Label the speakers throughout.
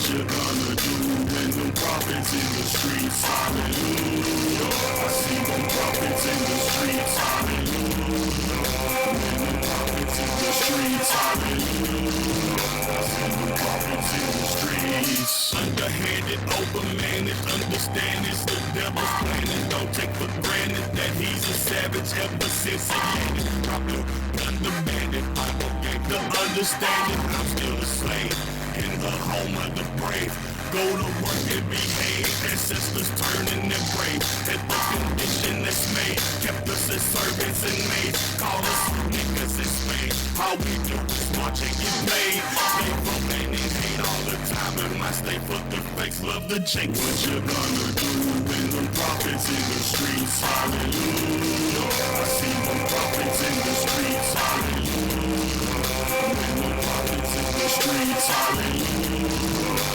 Speaker 1: you gonna do when them prophets in the streets? Hallelujah. I see them prophets in the streets. Hallelujah. When them prophets in the streets. Hallelujah. I see them prophets in the streets. Underhanded, overmanaged, understand it's the devil's plan, and don't take for granted that he's a savage ever since he landed. Probably underbanded, Bible gave the understanding I'm still a slave in the home of the brave. Go to work and behave, ancestors turning their brave. At the condition that's made, kept us as servants and maids. Call us niggas and spades. How we do is march and get paid. Stay romaine and hate all the time, and my stay for the fakes love the jinx. What you gonna do when them prophets in the streets? Hallelujah. I see them prophets in the streets. Hallelujah. When them prophets in the streets. Hallelujah.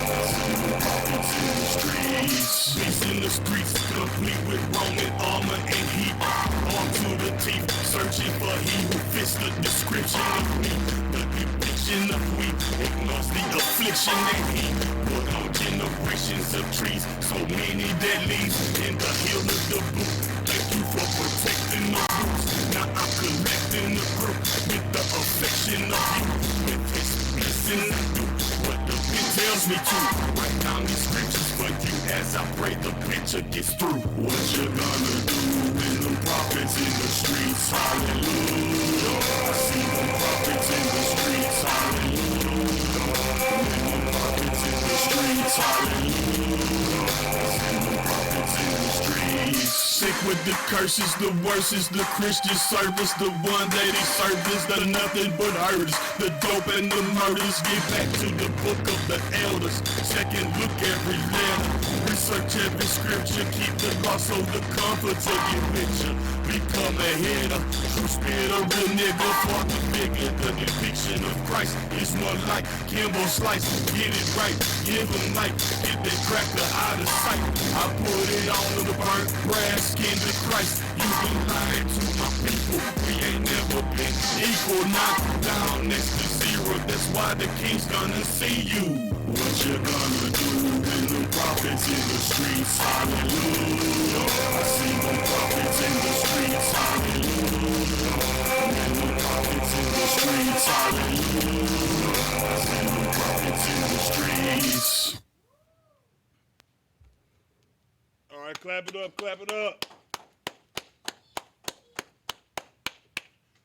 Speaker 1: I see them prophets in the streets. Beasts in the streets, complete with Roman armor and heat. Armed to the teeth, searching for he who fits the description of me. The depiction of we ignores the affliction that he put on generations of trees. So many dead leaves in the heel of the boot. Thank you for protecting the roots. Now I'm collecting the group with the affection of you. With his blessing I do what the pen tells me to. Write down these scriptures for you as I pray the picture gets through. What you gonna do when them prophets in the streets? Hallelujah. I see them prophets in the streets. Hallelujah. When them prophets in the streets. Hallelujah. I see them prophets in the streets. Sick with the curses, the worst is the Christian service. The one that he served is the nothing but hurters. The dope and the murders. Get back to the book of the elders. Second look every letter. Research every scripture. Keep the law so the comforter get richer. Become a hitter. True spirit, a real nigga for the figure. The depiction of Christ is more like Kimbo Slice. Get it right, give him light. Get that cracker out of sight. I put it on the burnt brass skin to Christ. You been lying to my people. We ain't never been equal. Knocked down next to zero. That's why the king's gonna see you. What you gonna do when them prophets in the streets? Hallelujah. I see them prophets in the streets. Hallelujah. When them prophets in the streets. Hallelujah. I see them prophets in the streets.
Speaker 2: All right, clap it up, clap it up.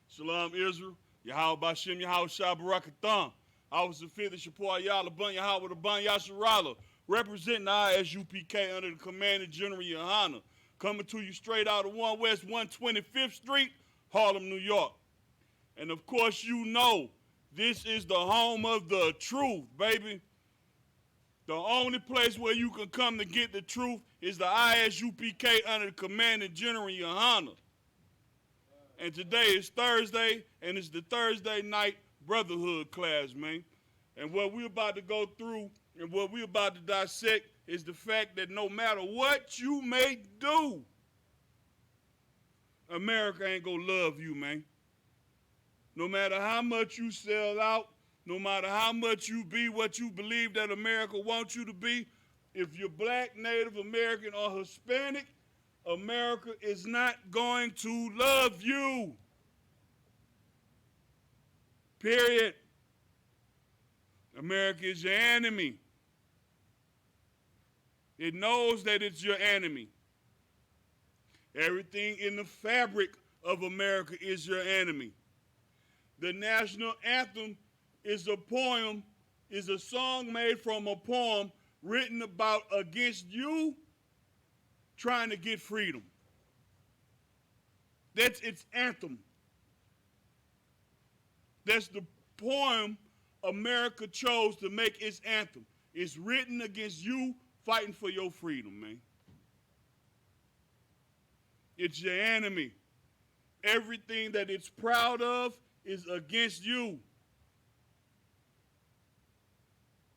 Speaker 2: Shalom, Israel. Yahweh Bashem, Yahweh Shabbarakathon. I was the fifth of Shapur Yala Bun Yahweh the Bun Yasharala, representing the I.S.U.P.K under the command of General YAHANNA, coming to you straight out of 1 West 125th Street, Harlem, New York. And of course, you know, this is the home of the truth, baby. The only place where you can come to get the truth is the I.S.U.P.K under the command of General YAHANNA. And today is Thursday, and it's the Thursday night brotherhood class, man. And what we're about to go through and what we're about to dissect is the fact that no matter what you may do, America ain't gonna love you, man. No matter how much you sell out, no matter how much you be what you believe that America wants you to be, if you're black, Native American, or Hispanic, America is not going to love you. Period. America is your enemy. It knows that it's your enemy. Everything in the fabric of America is your enemy. The National Anthem is a poem, is a song made from a poem written about against you trying to get freedom. That's its anthem. That's the poem America chose to make its anthem. It's written against you fighting for your freedom, man. It's your enemy. Everything that it's proud of is against you.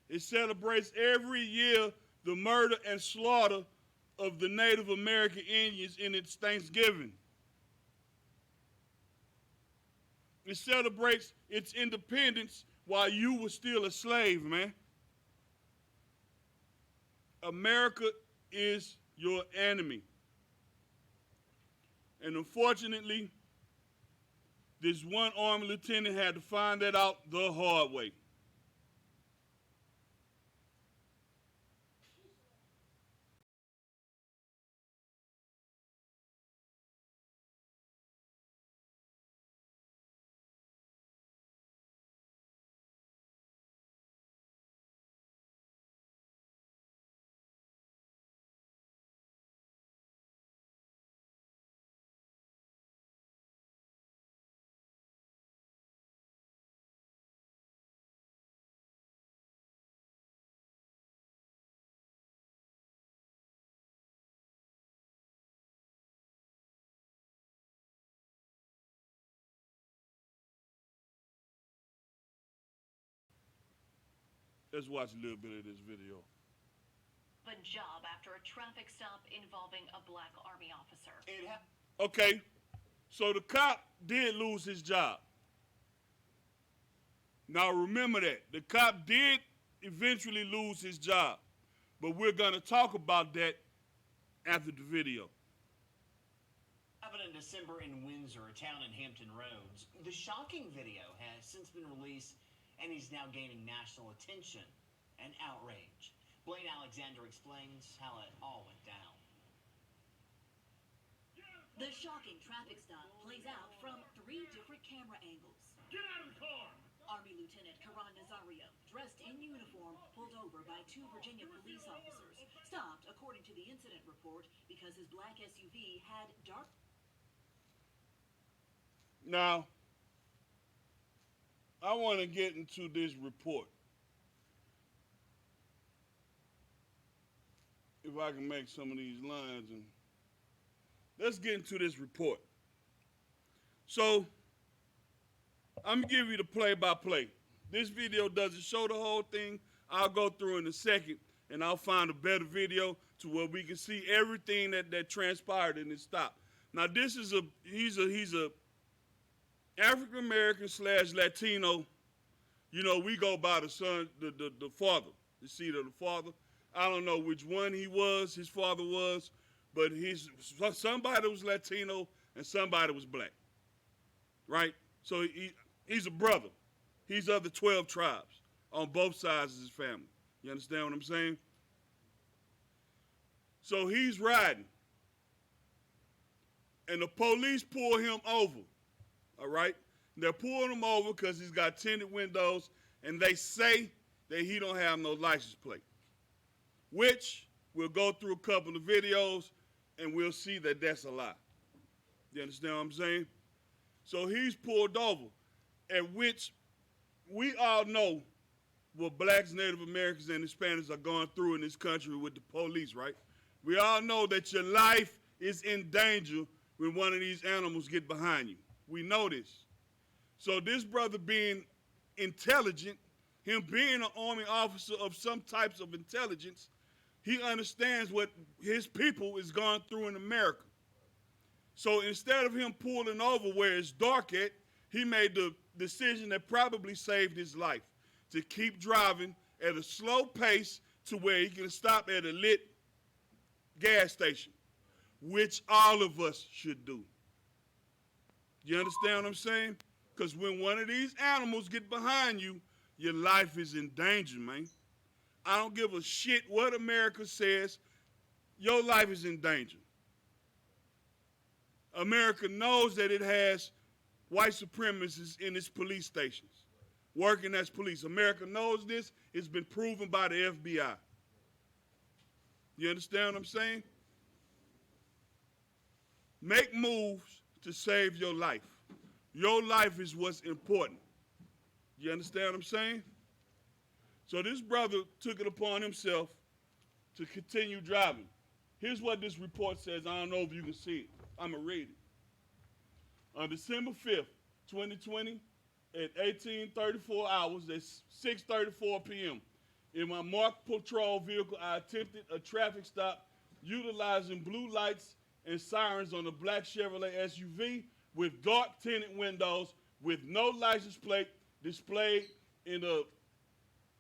Speaker 2: It celebrates every year the murder and slaughter of the Native American Indians in its Thanksgiving. It celebrates its independence while you were still a slave, man. America is your enemy. And unfortunately, this one Army lieutenant had to find that out the hard way. Let's watch a little bit of this video.
Speaker 3: A job after a traffic stop involving a black Army officer.
Speaker 2: Okay, so the cop did lose his job. Now remember that. The cop did eventually lose his job. But we're going to talk about that after the video.
Speaker 4: Happened in December in Windsor, a town in Hampton Roads. The shocking video has since been released, and he's now gaining national attention and outrage. Blaine Alexander explains how it all went down.
Speaker 3: The shocking traffic stop plays out from 3 different camera angles.
Speaker 1: Get out of the car!
Speaker 3: Army Lieutenant Karan Nazario, dressed in uniform, pulled over by 2 Virginia police officers. Stopped, according to the incident report, because his black SUV had dark...
Speaker 2: Now, I want to get into this report. If I can make some of these lines, and let's get into this report. So, I'm gonna give you the play-by-play. This video doesn't show the whole thing. I'll go through in a second, and I'll find a better video to where we can see everything that transpired in this stop. Now, this is he's a African American / Latino. You know, we go by the son, the father, the seed of the father. I don't know which one his father was, but somebody was Latino and somebody was black, right? So he's a brother. He's of the 12 tribes on both sides of his family. You understand what I'm saying? So he's riding, and the police pull him over, all right? They're pulling him over because he's got tinted windows, and they say that he don't have no license plate, which we'll go through a couple of videos, and we'll see that that's a lie. You understand what I'm saying? So he's pulled over, at which we all know what blacks, Native Americans, and Hispanics are going through in this country with the police, right? We all know that your life is in danger when one of these animals get behind you. We know this. So this brother being intelligent, him being an Army officer of some types of intelligence, he understands what his people is going through in America. So instead of him pulling over where it's dark at, he made the decision that probably saved his life, to keep driving at a slow pace to where he can stop at a lit gas station, which all of us should do. You understand what I'm saying? Because when one of these animals get behind you, your life is in danger, man. I don't give a shit what America says. Your life is in danger. America knows that it has white supremacists in its police stations, working as police. America knows this. It's been proven by the FBI. You understand what I'm saying? Make moves to save your life. Your life is what's important. You understand what I'm saying? So this brother took it upon himself to continue driving. Here's what this report says. I don't know if you can see it. I'm going to read it. On December 5th, 2020, at 18:34 hours, that's 6:34 p.m., in my marked patrol vehicle, I attempted a traffic stop utilizing blue lights and sirens on a black Chevrolet SUV with dark tinted windows with no license plate displayed in the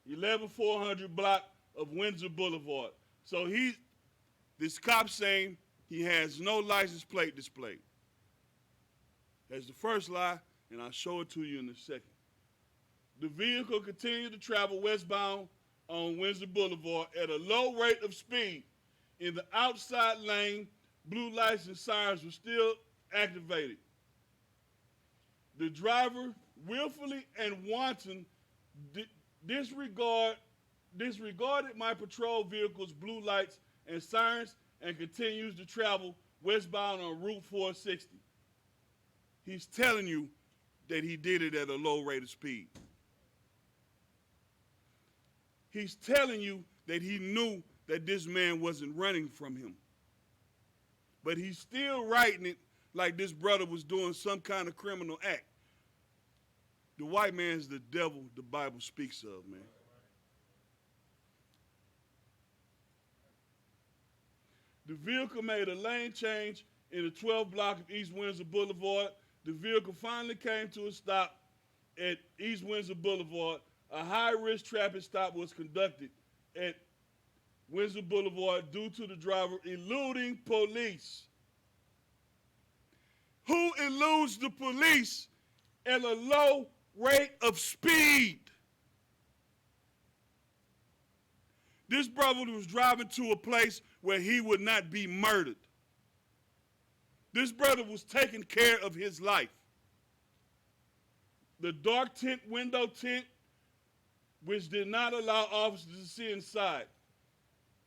Speaker 2: 11400 block of Windsor Boulevard. So this cop saying he has no license plate displayed. That's the first lie, and I'll show it to you in a second. The vehicle continued to travel westbound on Windsor Boulevard at a low rate of speed. In the outside lane, blue lights and sirens were still activated. The driver willfully and wanton disregarded my patrol vehicle's blue lights and sirens and continues to travel westbound on Route 460. He's telling you that he did it at a low rate of speed. He's telling you that he knew that this man wasn't running from him. But he's still writing it like this brother was doing some kind of criminal act. The white man's the devil the Bible speaks of, man. The vehicle made a lane change in the 12th block of East Windsor Boulevard. The vehicle finally came to a stop at East Windsor Boulevard. A high-risk traffic stop was conducted at Windsor Boulevard due to the driver eluding police. Who eludes the police at a low rate of speed? This brother was driving to a place where he would not be murdered. This brother was taking care of his life. The dark tint, window tint, which did not allow officers to see inside.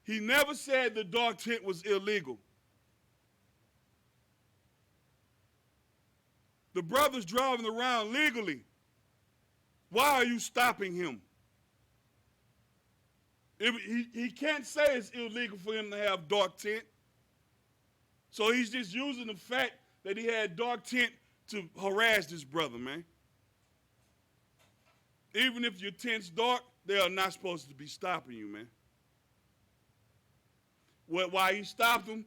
Speaker 2: He never said the dark tint was illegal. The brother's driving around legally. Why are you stopping him? He can't say it's illegal for him to have dark tint. So he's just using the fact that he had dark tint to harass this brother, man. Even if your tint's dark, they are not supposed to be stopping you, man. While he stopped him,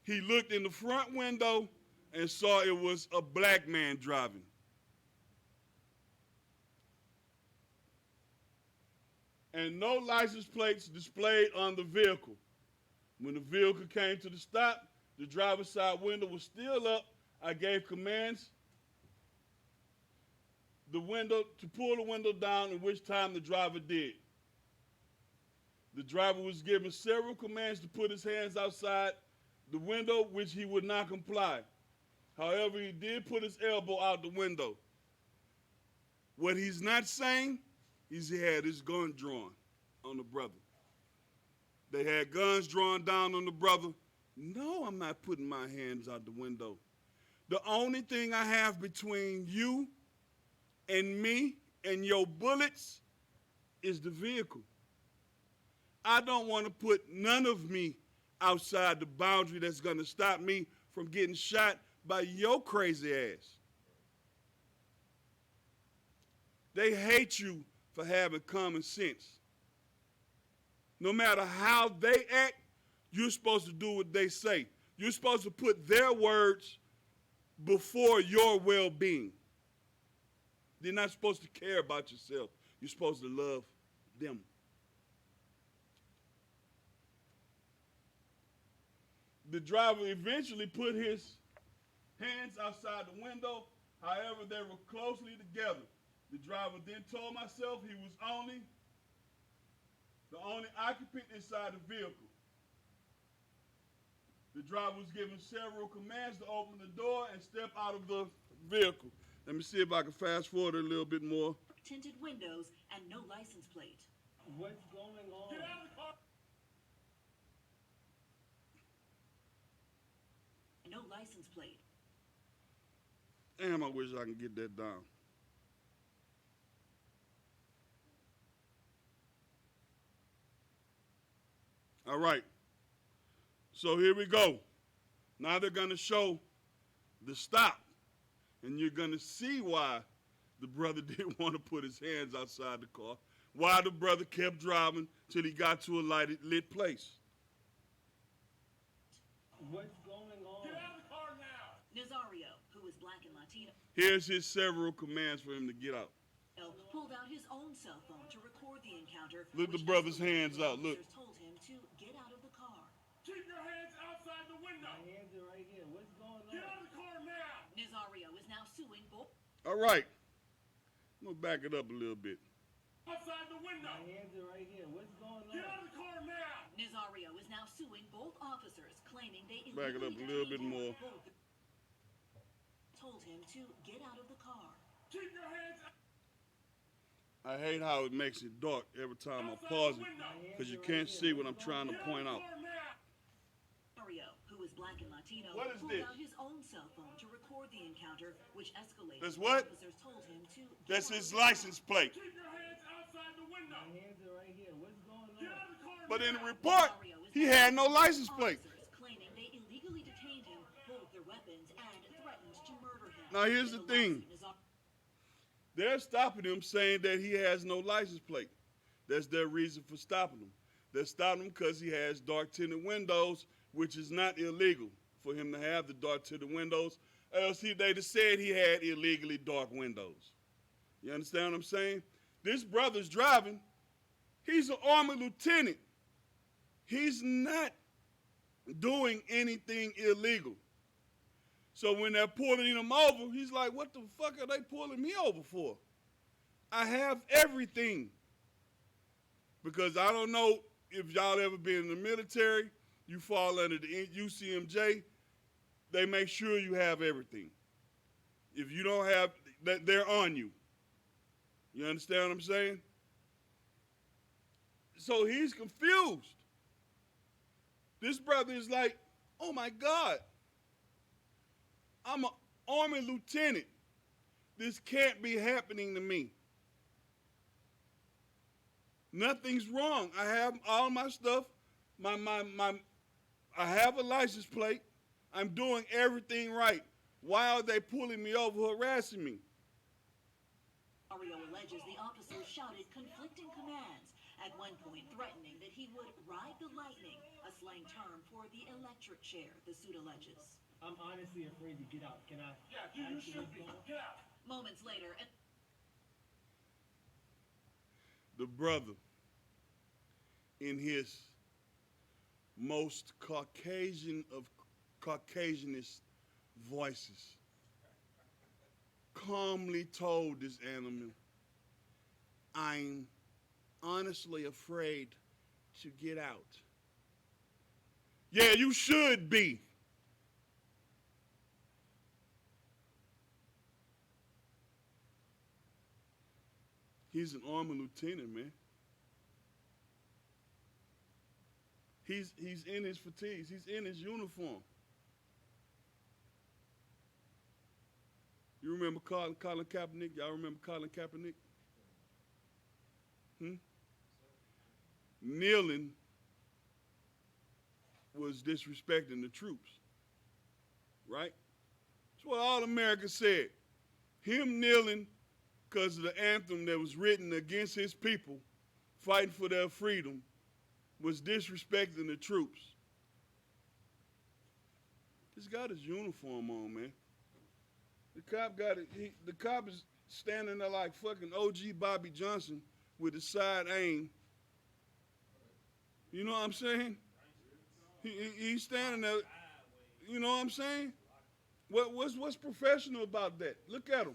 Speaker 2: he looked in the front window and saw it was a black man driving. And no license plates displayed on the vehicle. When the vehicle came to the stop, the driver's side window was still up. I gave commands to pull the window down, in which time the driver did. The driver was given several commands to put his hands outside the window, which he would not comply. However, he did put his elbow out the window. What he's not saying is he had his gun drawn on the brother. They had guns drawn down on the brother. No, I'm not putting my hands out the window. The only thing I have between you and me and your bullets is the vehicle. I don't want to put none of me outside the boundary that's going to stop me from getting shot by your crazy ass. They hate you for having common sense. No matter how they act, you're supposed to do what they say. You're supposed to put their words before your well-being. You're not supposed to care about yourself. You're supposed to love them. The driver eventually put his hands outside the window. However, they were closely together. The driver then told myself he was the only occupant inside the vehicle. The driver was given several commands to open the door and step out of the vehicle. Let me see if I can fast forward a little bit more.
Speaker 3: Tinted windows and no license plate.
Speaker 4: What's going on?
Speaker 2: Get out of the car!
Speaker 3: No license plate.
Speaker 2: Damn, I wish I can get that down. All right. So here we go. Now they're going to show the stop. And you're going to see why the brother didn't want to put his hands outside the car. Why the brother kept driving till he got to a lit place.
Speaker 4: What's going on?
Speaker 2: Get out of the car now!
Speaker 3: Nazario, who is black and Latino,
Speaker 2: Here's his several commands for him to get out.
Speaker 3: pulled out his own cell phone to record the encounter.
Speaker 2: Look the
Speaker 3: which
Speaker 2: brother's
Speaker 3: escalated
Speaker 2: hands
Speaker 3: when
Speaker 2: out, look.
Speaker 3: officers told him to get out of the
Speaker 1: Keep your hands outside the window.
Speaker 5: My hands are right here. What's going on?
Speaker 1: Get out of the car now.
Speaker 3: Nazario is now suing both.
Speaker 2: All right. I'm going to back it up a little bit.
Speaker 1: Outside the window.
Speaker 5: My hands are right here. What's going on?
Speaker 1: Get out of the car now.
Speaker 3: Nazario is now suing both officers, claiming they
Speaker 2: Back it up a little bit more.
Speaker 3: Told him to get out of the car.
Speaker 1: Keep your hands out.
Speaker 2: I hate how it makes it dark every time I pause it because you can't see what I'm trying to point out.
Speaker 3: Nazario, who is black and Latino,
Speaker 2: What is
Speaker 3: pulled
Speaker 2: this?
Speaker 3: out his own cell phone to record the encounter, which escalated.
Speaker 2: That's what?
Speaker 3: Officers told him to get
Speaker 2: That's
Speaker 3: out
Speaker 2: his
Speaker 3: of the car.
Speaker 2: license plate.
Speaker 1: Keep your hands outside the window.
Speaker 5: My hands are right here. What's going
Speaker 1: Get
Speaker 5: on?
Speaker 1: out of the car
Speaker 2: But in the
Speaker 1: now.
Speaker 2: report,
Speaker 3: Nazario is
Speaker 2: he
Speaker 3: now
Speaker 2: had no
Speaker 3: suing
Speaker 2: license plate.
Speaker 3: officers, claiming they illegally detained him, pulled their weapons, and threatened to murder him.
Speaker 2: Now, here's
Speaker 3: In
Speaker 2: the thing.
Speaker 3: lawsuit,
Speaker 2: They're stopping him saying that he has no license plate. That's their reason for stopping him. They're stopping him because he has dark tinted windows, which is not illegal for him to have the dark tinted windows. Else they just said he had illegally dark windows. You understand what I'm saying? This brother's driving. He's an Army lieutenant. He's not doing anything illegal. So when they're pulling him over, he's like, what the fuck are they pulling me over for? I have everything. Because I don't know if y'all ever been in the military, you fall under the UCMJ, they make sure you have everything. If you don't have, they're on you. You understand what I'm saying? So he's confused. This brother is like, oh my God, I'm an Army lieutenant. This can't be happening to me. Nothing's wrong. I have all my stuff. I have a license plate. I'm doing everything right. Why are they pulling me over, harassing me?
Speaker 3: Nazario alleges the officers shouted conflicting commands, at one point threatening that he would ride the lightning, a slang term for the electric chair, the suit alleges.
Speaker 5: I'm honestly afraid to get out. Can I?
Speaker 1: Yeah, you should be. Get out.
Speaker 3: Moments later,
Speaker 2: The brother, in his most Caucasian of Caucasianist voices, calmly told this animal, I'm honestly afraid to get out. Yeah, you should be. He's an Army lieutenant, man. He's in his fatigues. He's in his uniform. You remember Colin Kaepernick? Y'all remember Colin Kaepernick? Kneeling was disrespecting the troops, right? That's what all America said. Him kneeling because of the anthem that was written against his people, fighting for their freedom, was disrespecting the troops. He's got his uniform on, man. The cop got it. The cop is standing there like fucking OG Bobby Johnson with the side aim. You know what I'm saying? He's standing there. You know what I'm saying? What's professional about that? Look at him.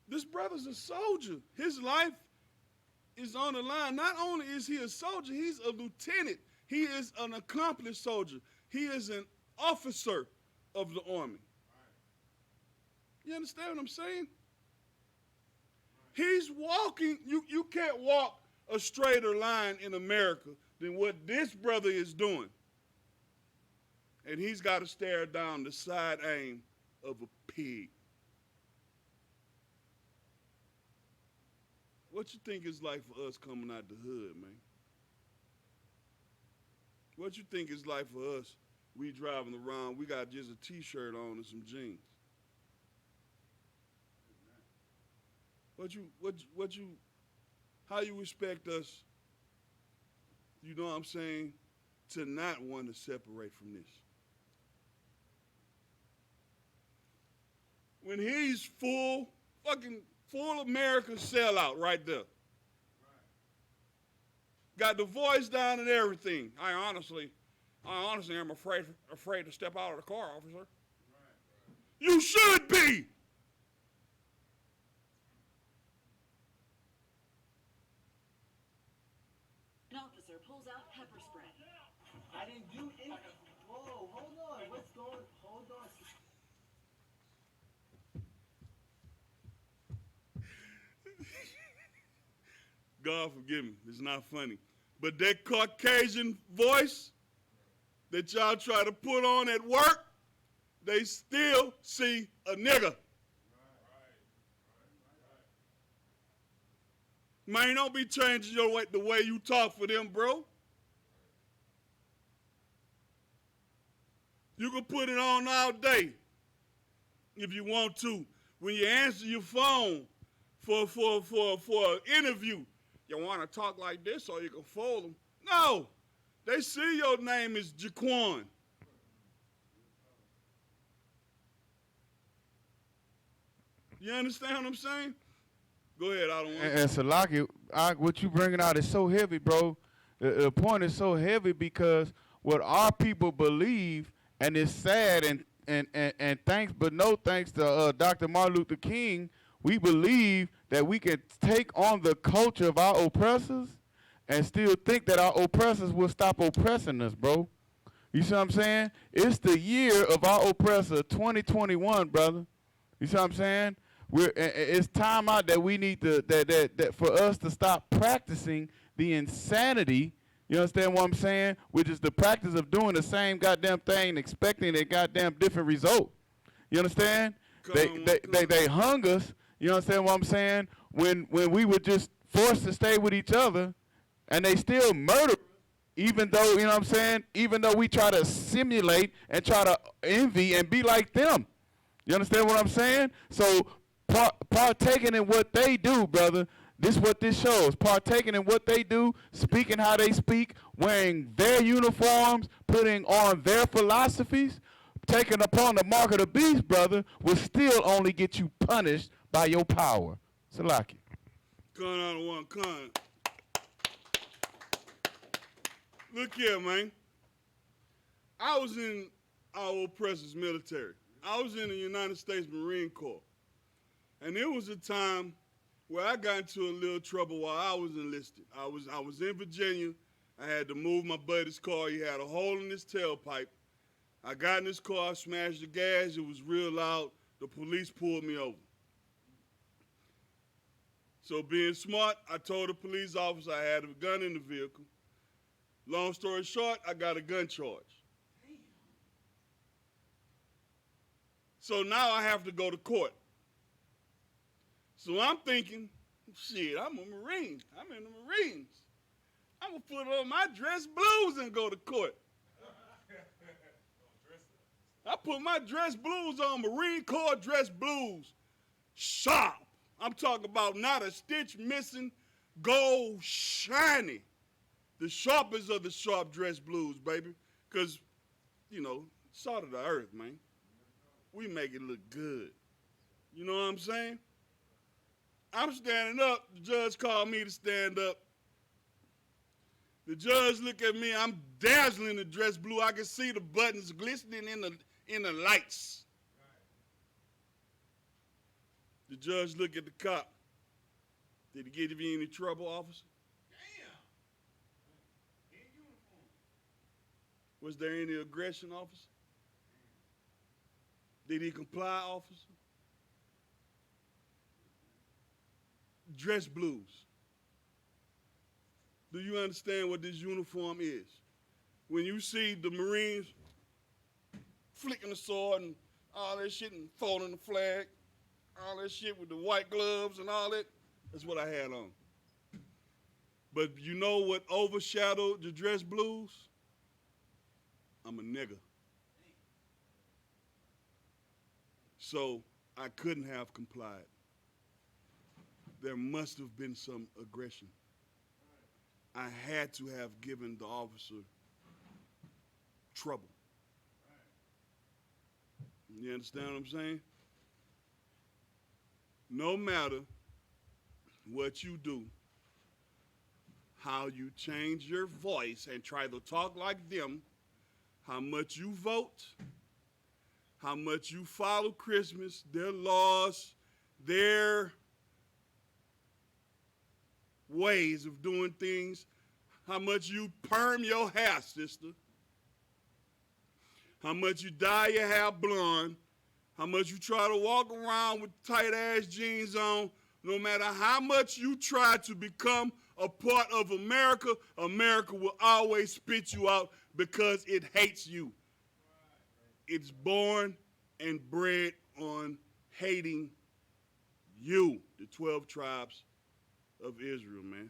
Speaker 2: This brother's a soldier. His life is on the line. Not only is he a soldier, he's a lieutenant. He is an accomplished soldier. He is an officer of the Army. You understand what I'm saying? He's walking. You can't walk a straighter line in America than what this brother is doing. And he's got to stare down the side aim of a pig. What you think it's like for us coming out the hood, man? What you think it's like for us? We driving around, we got just a t-shirt on and some jeans. How you expect us, you know what I'm saying, to not want to separate from this? When he's full America sellout right there. Got the voice down and everything. I honestly am afraid to step out of the car, officer. You should be.
Speaker 3: An officer pulls out pepper spray.
Speaker 5: I didn't do anything. Whoa, hold on. What's going? Hold on.
Speaker 2: God forgive me. It's not funny. But that Caucasian voice that y'all try to put on at work, they still see a nigga. Man, don't be changing the way you talk for them, bro. You can put it on all day if you want to. When you answer your phone for an interview, you want to talk like this so you can fool them. No, they see your name is Jaquan. You understand what I'm saying? Go ahead, I don't want
Speaker 6: And Salaki, what you bringing out is so heavy, bro. The point is so heavy because what our people believe, and it's sad, and thanks, but no thanks to Dr. Martin Luther King, we believe that we can take on the culture of our oppressors and still think that our oppressors will stop oppressing us, bro. You see what I'm saying? It's the year of our oppressor, 2021, brother. You see what I'm saying? It's time out that we need to that for us to stop practicing the insanity. You understand what I'm saying? Which is the practice of doing the same goddamn thing, expecting a goddamn different result. You understand? They hung us. You understand what I'm saying? When we were just forced to stay with each other, and they still murder us, even though, you know what I'm saying? Even though we try to simulate and try to envy and be like them. You understand what I'm saying? So partaking in what they do, brother, this is what this shows. Partaking in what they do, speaking how they speak, wearing their uniforms, putting on their philosophies, taking upon the mark of the beast, brother, will still only get you punished by your power. Salaki.
Speaker 2: Con out of one con. Look here, man. I was in our oppressor's military. I was in the United States Marine Corps. And there was a time where I got into a little trouble while I was enlisted. I was in Virginia. I had to move my buddy's car. He had a hole in his tailpipe. I got in his car, smashed the gas. It was real loud. The police pulled me over. So being smart, I told the police officer I had a gun in the vehicle. Long story short, I got a gun charge. So now I have to go to court. So I'm thinking, shit, I'm a Marine. I'm in the Marines. I'm going to put on my dress blues and go to court. I put my dress blues on, Marine Corps dress blues. Sharp. I'm talking about not a stitch missing, gold shiny. The sharpest of the sharp dress blues, baby. Because, you know, salt of the earth, man. We make it look good. You know what I'm saying? I'm standing up. The judge called me to stand up. The judge looked at me. I'm dazzling the dress blue. I can see the buttons glistening in the lights. The judge looked at the cop. Did he give you any trouble, officer? Damn. In uniform. Was there any aggression, officer? Did he comply, officer? Dress blues. Do you understand what this uniform is? When you see the Marines flicking the sword and all that shit and folding the flag, all that shit with the white gloves and all that, that's what I had on. But you know what overshadowed the dress blues? I'm a nigga. So I couldn't have complied. There must have been some aggression. I had to have given the officer trouble. You understand what I'm saying? No matter what you do, how you change your voice and try to talk like them, how much you vote, how much you follow Christmas, their laws, their ways of doing things, how much you perm your hair, sister, how much you dye your hair blonde, how much you try to walk around with tight-ass jeans on. No matter how much you try to become a part of America, America will always spit you out because it hates you. It's born and bred on hating you, the 12 tribes of Israel, man,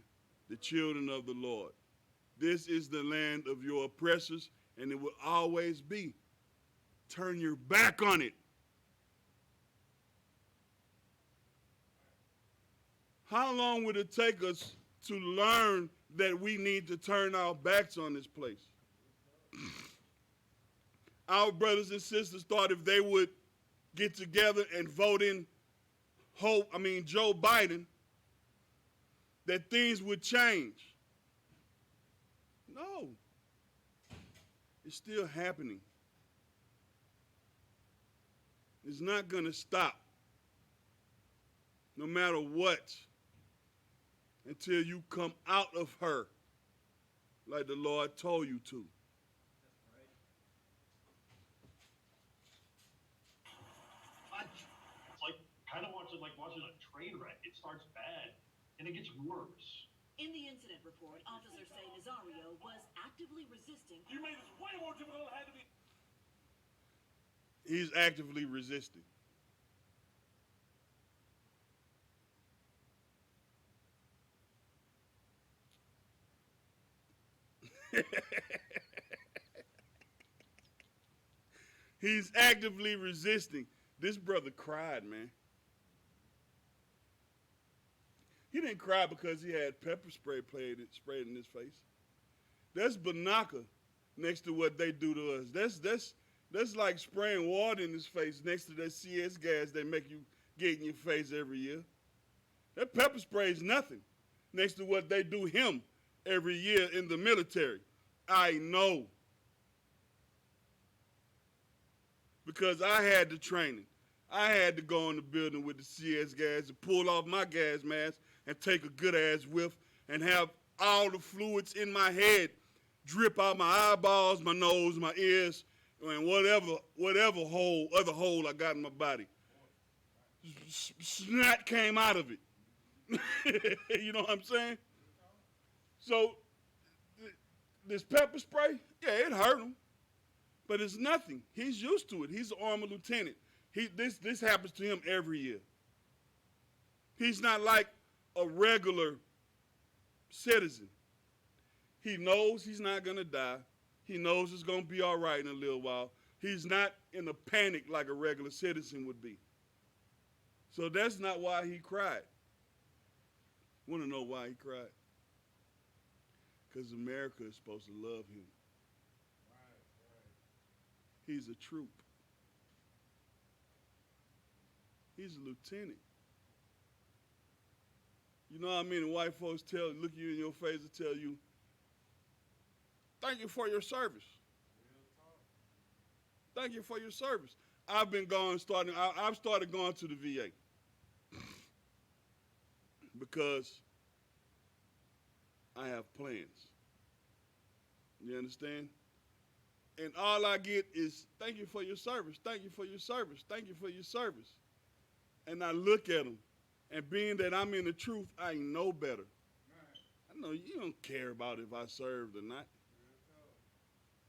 Speaker 2: the children of the Lord. This is the land of your oppressors, and it will always be. Turn your back on it. How long would it take us to learn that we need to turn our backs on this place? Our brothers and sisters thought if they would get together and vote in Joe Biden, that things would change. No. It's still happening. It's not going to stop, no matter what, until you come out of her like the Lord told you to.
Speaker 7: It's like kind of watching a train wreck. It starts bad and it gets worse.
Speaker 3: In the incident report, officers say Nazario was actively resisting.
Speaker 1: You made this way more difficult than it had to be.
Speaker 2: He's actively resisting. He's actively resisting. This brother cried, man. He didn't cry because he had pepper spray sprayed in his face. That's banaka next to what they do to us. That's like spraying water in his face next to that CS gas they make you get in your face every year. That pepper spray is nothing next to what they do him every year in the military. I know. Because I had the training. I had to go in the building with the CS gas and pull off my gas mask and take a good ass whiff and have all the fluids in my head drip out my eyeballs, my nose, my ears, and whatever other hole I got in my body. Snot came out of it. You know what I'm saying? So this pepper spray, yeah, it hurt him. But it's nothing. He's used to it. He's an army lieutenant. This happens to him every year. He's not like a regular citizen. He knows he's not going to die. He knows it's going to be all right in a little while. He's not in a panic like a regular citizen would be. So that's not why he cried. Want to know why he cried? Because America is supposed to love him. He's a troop. He's a lieutenant. You know how many white folks look you in your face and tell you, thank you for your service. Thank you for your service. I've started going to the VA because I have plans. You understand? And all I get is, thank you for your service, thank you for your service, thank you for your service. And I look at them, and being that I'm in the truth, I know better. I know you don't care about if I served or not.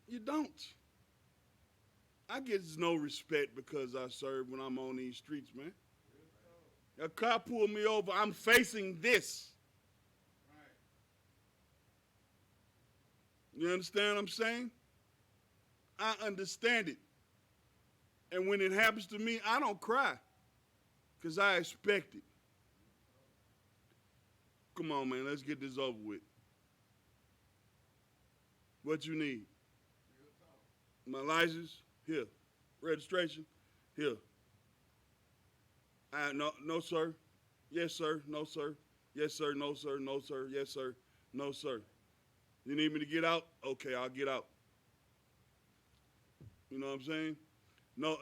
Speaker 2: You don't. I get no respect because I serve when I'm on these streets, man. A car pulled me over, I'm facing this. You understand what I'm saying? I understand it. And when it happens to me, I don't cry because I expect it. Come on, man, let's get this over with. What you need? My license? Here. Registration? Here. No, sir. Yes, sir. No, sir. Yes, sir. No, sir. No, sir. Yes, sir. No, sir. You need me to get out? Okay, I'll get out. You know what I'm saying? No,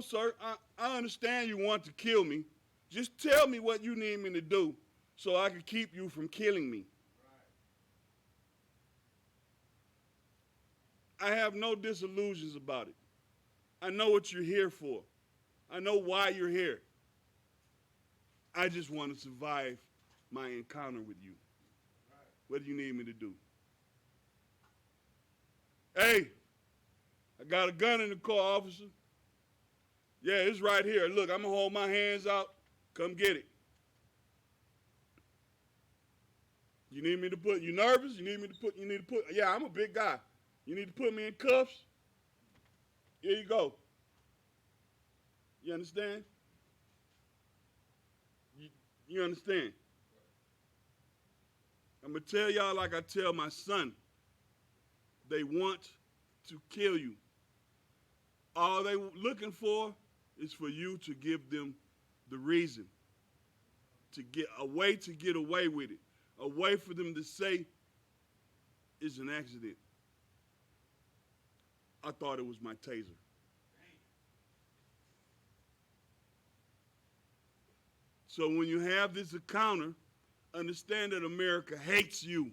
Speaker 2: sir. I understand you want to kill me. Just tell me what you need me to do so I can keep you from killing me. I have no disillusions about it. I know what you're here for. I know why you're here. I just want to survive my encounter with you. What do you need me to do? Hey, I got a gun in the car, officer. Yeah, it's right here. Look, I'm going to hold my hands out. Come get it. You need me to put, you nervous? You need to put, yeah, I'm a big guy. You need to put me in cuffs? Here you go. You understand? You understand? I'm going to tell y'all like I tell my son. They want to kill you. All they looking for is for you to give them the reason, to get a way to get away with it, a way for them to say it's an accident. I thought it was my taser. So when you have this encounter, understand that America hates you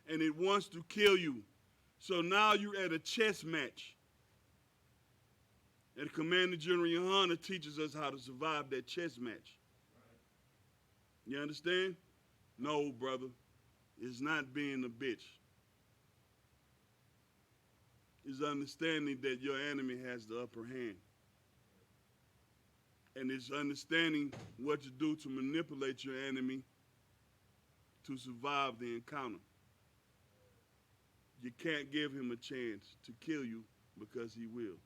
Speaker 2: and it wants to kill you. So now you're at a chess match. And Commander General YAHANNA teaches us how to survive that chess match. You understand? No, brother. It's not being a bitch. It's understanding that your enemy has the upper hand. And it's understanding what to do to manipulate your enemy to survive the encounter. You can't give him a chance to kill you because he will.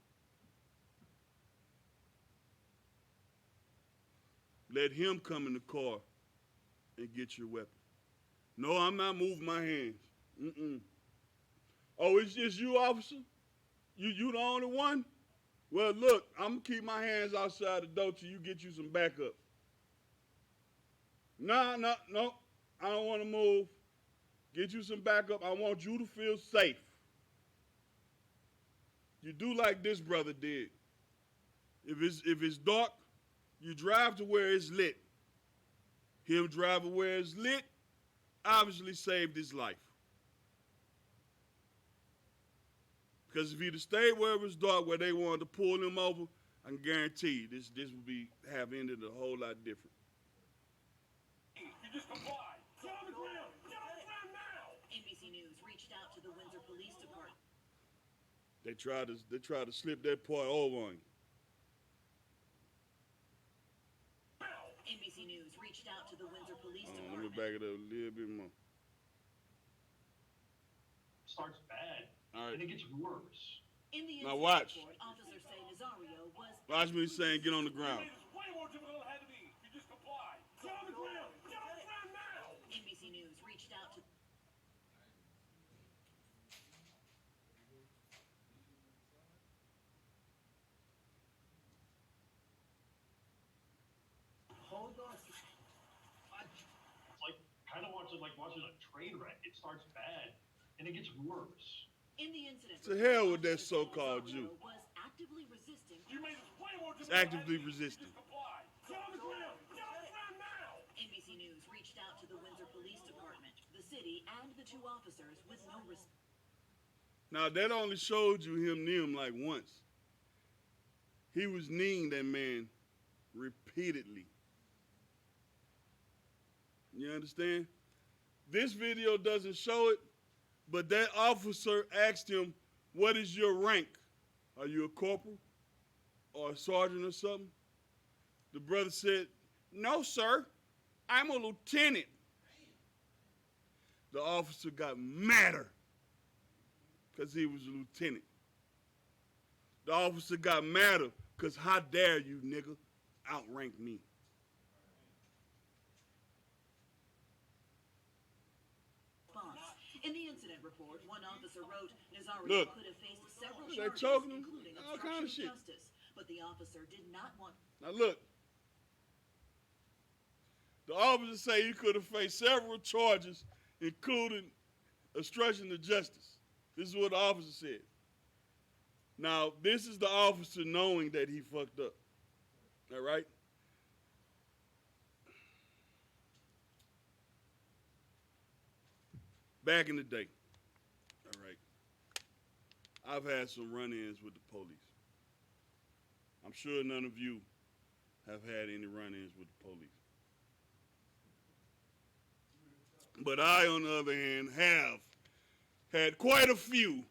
Speaker 2: Let him come in the car and get your weapon. No, I'm not moving my hands. Oh, it's just you, officer? You the only one? Well, look, I'm going to keep my hands outside the door till you get you some backup. No, I don't want to move. Get you some backup. I want you to feel safe. You do like this brother did. If it's dark, you drive to where it's lit. Him driving where it's lit obviously saved his life. Because if he'd have stayed where it was dark, where they wanted to pull him over, I can guarantee you this would have ended a whole lot different.
Speaker 1: You just complied. Get on the ground. Get on the ground now.
Speaker 3: NBC News reached out to the Windsor Police Department.
Speaker 2: They tried to slip that part over on you.
Speaker 3: NBC News reached out to the Windsor Police
Speaker 2: Let
Speaker 3: Department.
Speaker 2: me back it up a little bit more.
Speaker 7: Starts bad,
Speaker 2: All right.
Speaker 7: and it gets worse.
Speaker 3: In the
Speaker 2: Now
Speaker 3: incident
Speaker 2: watch.
Speaker 3: report, officers say Nazario was
Speaker 2: Watch me saying get on the ground.
Speaker 1: It's way more difficult than it had to be. You just complied. Get on the ground. Get on the ground now.
Speaker 3: NBC News reached out to
Speaker 5: Hold on.
Speaker 7: It's like kind of watching a train wreck. It starts bad, and it gets worse.
Speaker 3: In the incident,
Speaker 2: To hell with that so-called Jew.
Speaker 3: was actively resisting.
Speaker 1: You made this way more
Speaker 2: It's
Speaker 1: difficult.
Speaker 2: actively resisting.
Speaker 1: You just complied. Get on the ground. Get on the ground now.
Speaker 3: NBC News reached out to the Windsor Police Department, the city, and the two officers with no response.
Speaker 2: Now that only showed you him knee him like once. He was kneeing that man repeatedly. You understand? This video doesn't show it, but that officer asked him, what is your rank? Are you a corporal or a sergeant or something? The brother said, no, sir, I'm a lieutenant. The officer got madder because he was a lieutenant. The officer got madder because how dare you, nigga, outrank me.
Speaker 3: In the incident report, one officer wrote Nazario
Speaker 2: Look.
Speaker 3: could have faced several
Speaker 2: They're
Speaker 3: charges,
Speaker 2: choking him,
Speaker 3: including
Speaker 2: all
Speaker 3: obstruction
Speaker 2: kind of
Speaker 3: of
Speaker 2: shit.
Speaker 3: justice. But the officer did not want.
Speaker 2: Now look, the officer say he could have faced several charges, including obstruction of justice. This is what the officer said. Now, this is the officer knowing that he fucked up. All right? Back in the day, all right, I've had some run-ins with the police. I'm sure none of you have had any run-ins with the police. But I, on the other hand, have had quite a few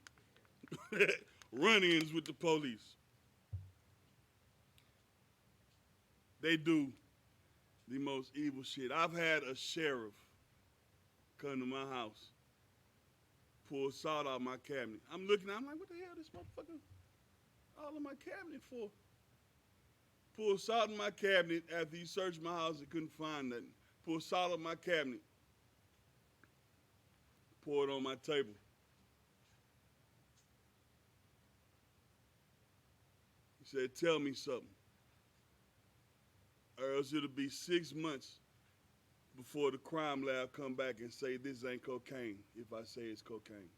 Speaker 2: run-ins with the police. They do the most evil shit. I've had a sheriff come to my house, pull salt out my cabinet. I'm looking, I'm like, what the hell this motherfucker all in my cabinet for? Pull salt in my cabinet after he searched my house and couldn't find nothing. Pull salt out my cabinet, pour it on my table. He said, tell me something, or else it'll be 6 months before the crime lab come back and say this ain't cocaine if I say it's cocaine.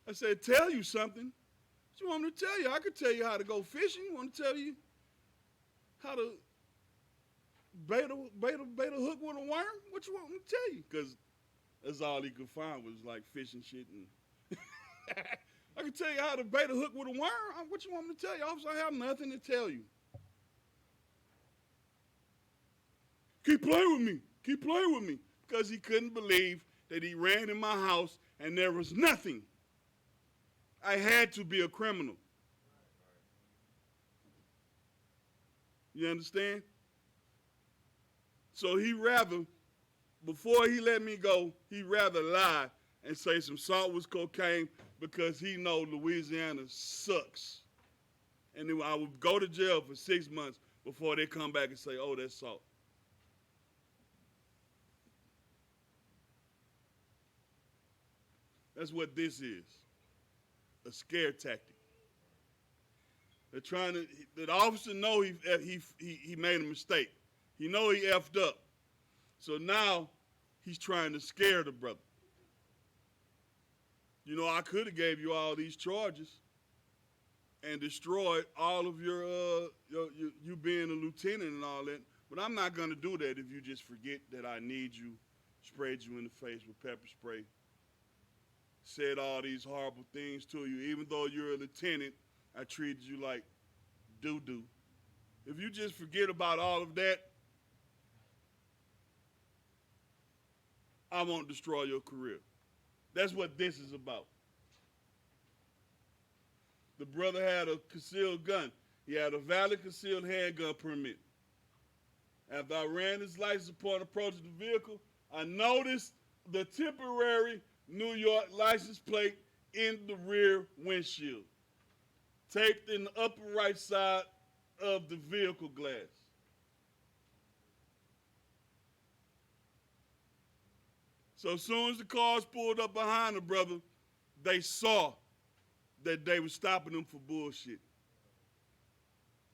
Speaker 2: I said, tell you something. What you want me to tell you? I could tell you how to go fishing. Want to tell you how to bait a hook with a worm? What you want me to tell you? Because that's all he could find was like fishing shit. And I can tell you how to bait a hook with a worm. What you want me to tell you? Officer, I have nothing to tell you. Keep playing with me. Keep playing with me. Because he couldn't believe that he ran in my house and there was nothing. I had to be a criminal. You understand? So he rather, before he let me go, he rather lie and say some salt was cocaine because he know Louisiana sucks. And then I would go to jail for 6 months before they come back and say, oh, that's salt. That's what this is. A scare tactic. They're trying to, the officer know he made a mistake. He know he effed up. So now he's trying to scare the brother. You know, I could have gave you all these charges and destroyed all of your you being a lieutenant and all that. But I'm not gonna do that if you just forget that I need you, sprayed you in the face with pepper spray, said all these horrible things to you. Even though you're a lieutenant, I treated you like doo-doo. If you just forget about all of that, I won't destroy your career. That's what this is about. The brother had a concealed gun. He had a valid concealed handgun permit. After I ran his license upon approaching the vehicle, I noticed the temporary New York license plate in the rear windshield, taped in the upper right side of the vehicle glass. So as soon as the cars pulled up behind the brother, they saw that they were stopping him for bullshit.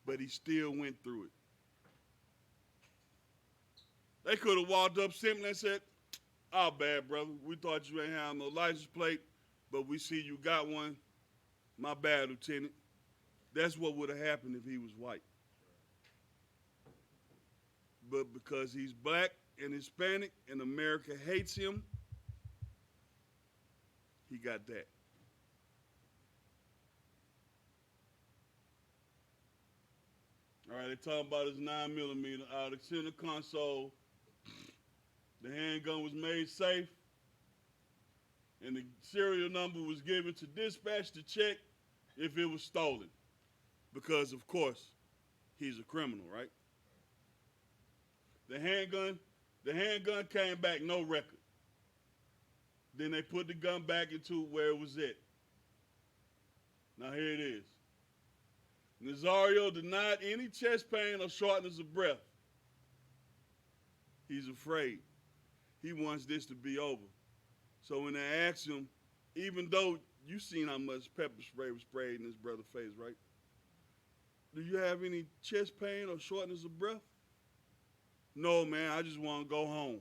Speaker 2: But he still went through it. They could have walked up simply and said, "Oh, bad brother, we thought you ain't have no license plate, but we see you got one. My bad, Lieutenant." That's what would have happened if he was white. But because he's black and Hispanic and America hates him, he got that. All right, they're talking about his 9mm out of the center console. The handgun was made safe, and the serial number was given to dispatch to check if it was stolen. Because, of course, he's a criminal, right? The handgun came back, no record. Then they put the gun back into where it was at. Now here it is. Nazario denied any chest pain or shortness of breath. He's afraid. He wants this to be over. So when they asked him, even though You seen how much pepper spray was sprayed in this brother's face, right? Do you have any chest pain or shortness of breath? No, man, I just want to go home.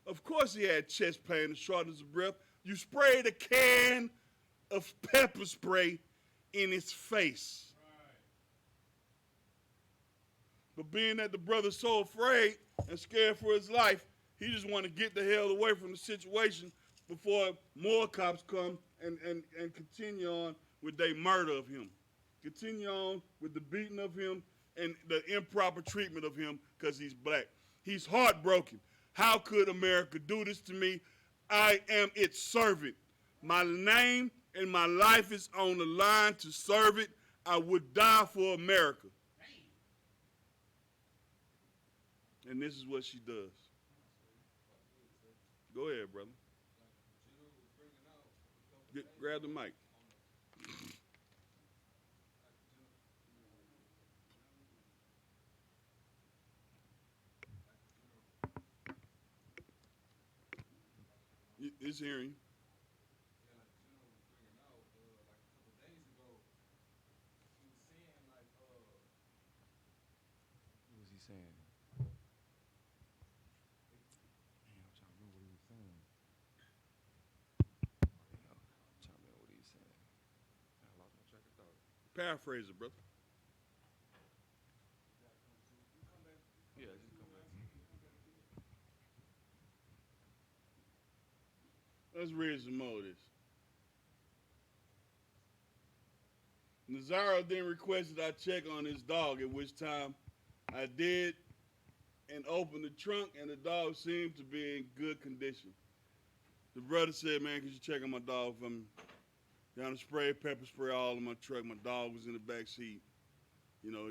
Speaker 2: Of course he had chest pain and shortness of breath. You sprayed a can of pepper spray in his face. But being that the brother's so afraid and scared for his life, he just want to get the hell away from the situation before more cops come and continue on with their murder of him. Continue on with the beating of him and the improper treatment of him because he's black. He's heartbroken. How could America do this to me? I am its servant. My name and my life is on the line to serve it. I would die for America. And this is what she does. Go ahead, brother. Grab the mic. It's hearing.
Speaker 8: What was he saying? Damn, I'm trying to remember what he was saying. I'm trying to remember what he was saying. I lost my track of thought.
Speaker 2: Paraphrase it, brother.
Speaker 8: Yeah, just come back.
Speaker 2: Let's read some more of this. Nazaro then requested I check on his dog, at which time I did and opened the trunk, and the dog seemed to be in good condition. The brother said, man, could you check on my dog for me? Down the spray, pepper spray all in my truck. My dog was in the back seat. You know,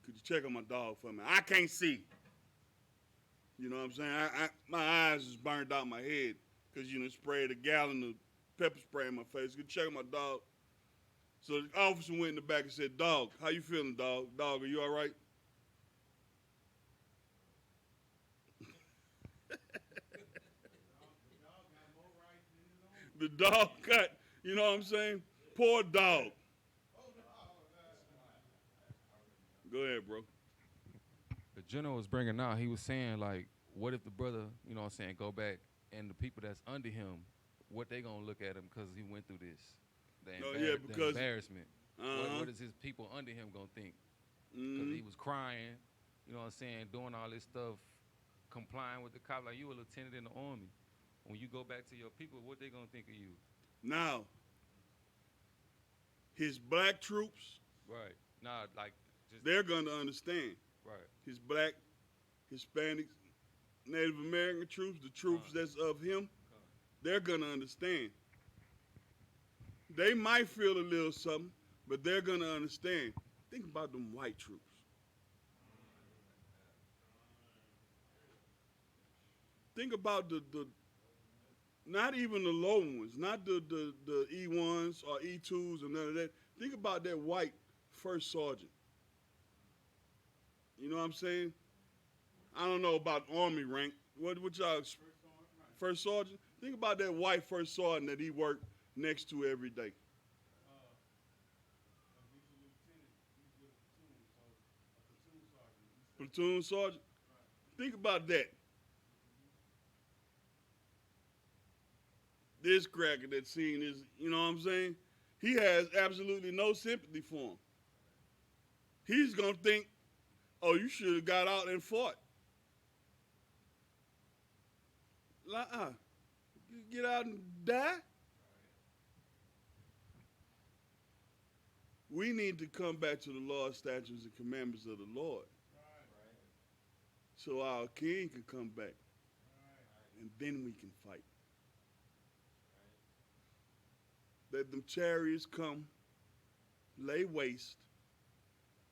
Speaker 2: could you check on my dog for me? I can't see. You know what I'm saying? My eyes is burned out my head because, you know, sprayed a gallon of pepper spray in my face. Could you check on my dog? So the officer went in the back and said, dog, how you feeling, dog? Dog, are you all right? The dog got, you know what I'm saying? Poor dog. Go ahead, bro.
Speaker 8: The general was bringing out, he was saying, like, what if the brother, you know what I'm saying, go back and the people that's under him, what they gonna look at him because he went through this? The embarrassment. What is his people under him gonna think? Because he was crying, you know what I'm saying, doing all this stuff, complying with the cop, like you a lieutenant in the army. When you go back to your people, what they gonna think of you?
Speaker 2: Now, his black troops,
Speaker 8: Right. Nah, like just
Speaker 2: they're gonna understand.
Speaker 8: right.
Speaker 2: His black, Hispanic, Native American troops, the troops that's of him, they're gonna understand. They might feel a little something, but they're gonna understand. Think about them white troops. Think about the not even the low ones, not the E1s or E2s or none of that. Think about that white first sergeant. You know what I'm saying? I don't know about Army rank. What y'all? First sergeant? Think about that white first sergeant that he worked next to every day. Platoon sergeant? Think about that. This cracker that's seen this, you know what I'm saying? He has absolutely no sympathy for him. He's going to think, oh, you should have got out and fought. Get out and die? We need to come back to the law, statutes, and commandments of the Lord. So our king can come back. And then we can fight. Let them chariots come, lay waste,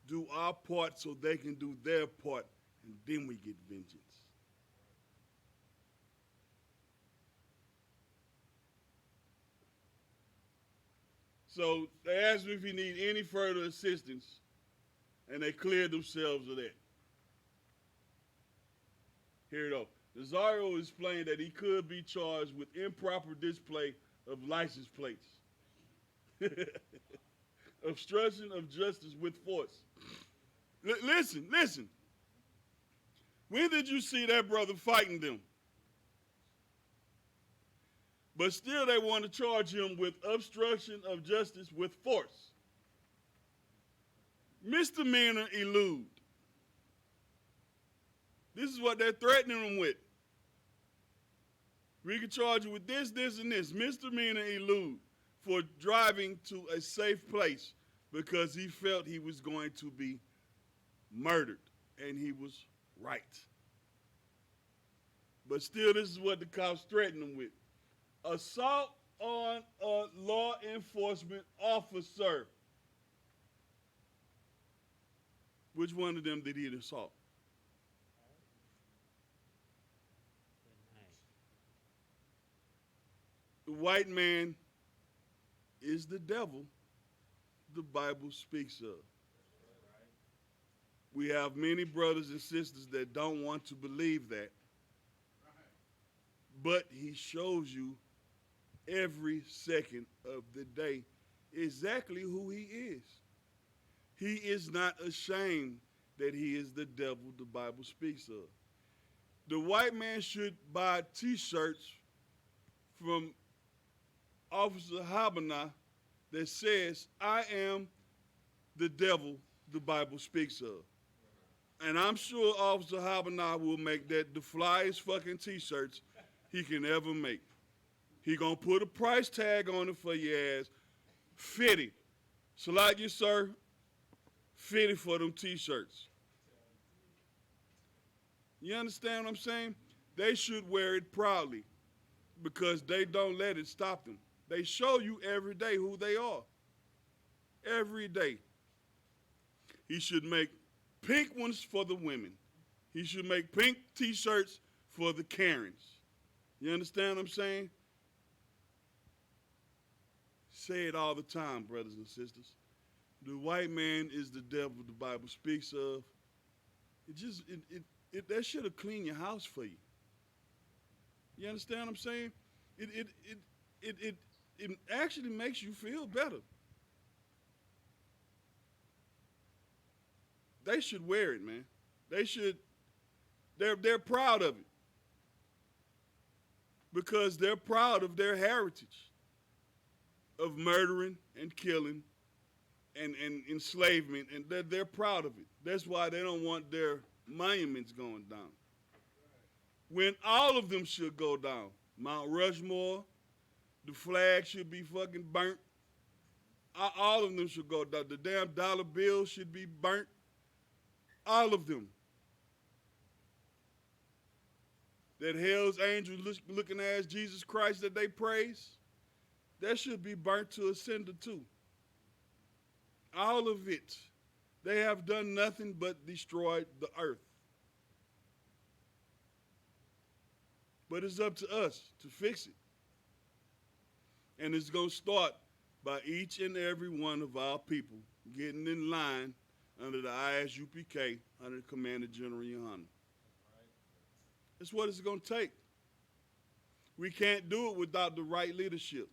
Speaker 2: do our part so they can do their part, and then we get vengeance. So they asked me if he need any further assistance, and they cleared themselves of that. Here it is. Nazario explained that he could be charged with improper display of license plates. Obstruction of justice with force. Listen. When did you see that brother fighting them? But still they want to charge him with obstruction of justice with force. Misdemeanor elude. This is what they're threatening him with. We can charge you with this, and this. Misdemeanor elude for driving to a safe place because he felt he was going to be murdered, and he was right. But still, this is what the cops threatened him with. Assault on a law enforcement officer. Which one of them did he assault? The white man is the devil the Bible speaks of. We have many brothers and sisters that don't want to believe that. But he shows you every second of the day exactly who he is. He is not ashamed that he is the devil the Bible speaks of. The white man should buy T-shirts from Officer YAHANNA that says, I am the devil the Bible speaks of. And I'm sure Officer YAHANNA will make that the flyest fucking T-shirts he can ever make. He gonna put a price tag on it for your ass. 50. So like you, sir, 50 for them T-shirts. You understand what I'm saying? They should wear it proudly because they don't let it stop them. They show you every day who they are. Every day. He should make pink ones for the women. He should make pink T-shirts for the Karens. You understand what I'm saying? Say it all the time, brothers and sisters. The white man is the devil the Bible speaks of. That should have cleaned your house for you. You understand what I'm saying? It actually makes you feel better. They should wear it, man. They're proud of it. Because they're proud of their heritage of murdering and killing and enslavement, and they're proud of it. That's why they don't want their monuments going down. When all of them should go down. Mount Rushmore, the flag should be fucking burnt. All of them should go down. The damn dollar bill should be burnt. All of them. That hell's angels looking at Jesus Christ that they praise, that should be burnt to a cinder too. All of it. They have done nothing but destroyed the earth. But it's up to us to fix it. And it's going to start by each and every one of our people getting in line under the I.S.U.P.K, under the Commander General YAHANNA. That's what it's going to take. We can't do it without the right leadership.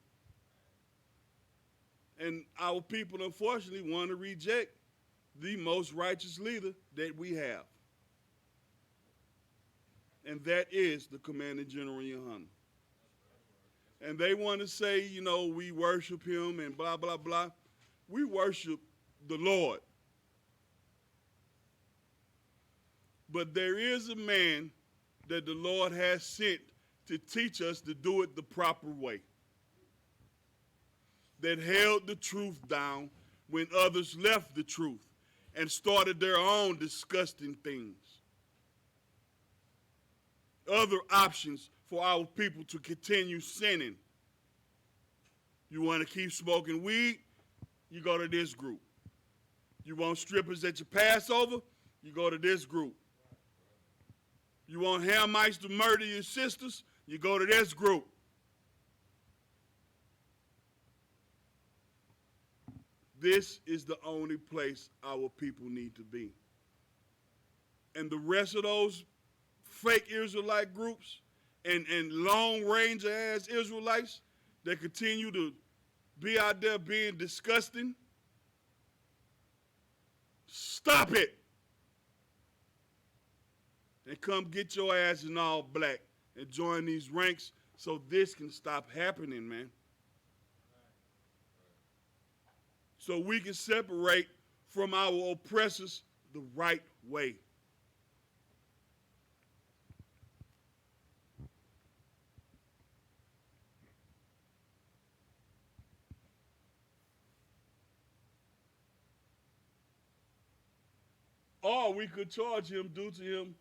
Speaker 2: And our people, unfortunately, want to reject the most righteous leader that we have. And that is the Commander General YAHANNA. And they want to say, you know, we worship him and blah, blah, blah. We worship the Lord. But there is a man that the Lord has sent to teach us to do it the proper way. That held the truth down when others left the truth and started their own disgusting things. Other options for our people to continue sinning. You want to keep smoking weed? You go to this group. You want strippers at your Passover? You go to this group. You want Hamites to murder your sisters? You go to this group. This is the only place our people need to be. And the rest of those fake Israelite groups and long range ass Israelites, They continue to be out there being disgusting. Stop it. And come get your ass in all black and join these ranks so this can stop happening, man. So we can separate from our oppressors the right way. Or we could charge him due to him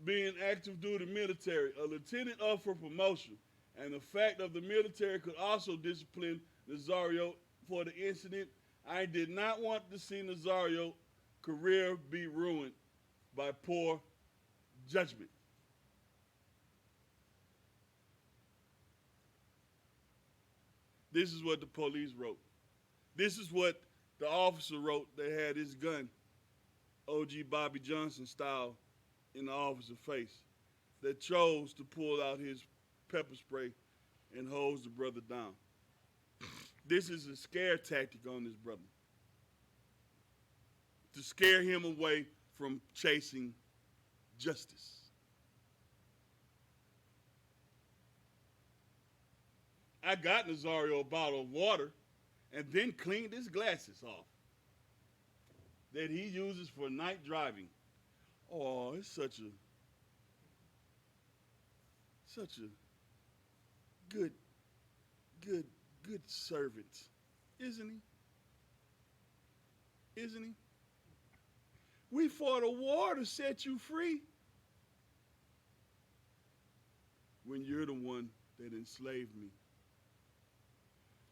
Speaker 2: being active duty military, a lieutenant up for promotion. And the fact of the military could also discipline Nazario for the incident. I did not want to see Nazario's career be ruined by poor judgment. This is what the police wrote. This is what the officer wrote that had his gun, OG Bobby Johnson style, in the officer's face, that chose to pull out his pepper spray and hose the brother down. This is a scare tactic on this brother, to scare him away from chasing justice. I got Nazario a bottle of water and then cleaned his glasses off that he uses for night driving. Oh, it's such a good servant, isn't he? Isn't he? We fought a war to set you free when you're the one that enslaved me.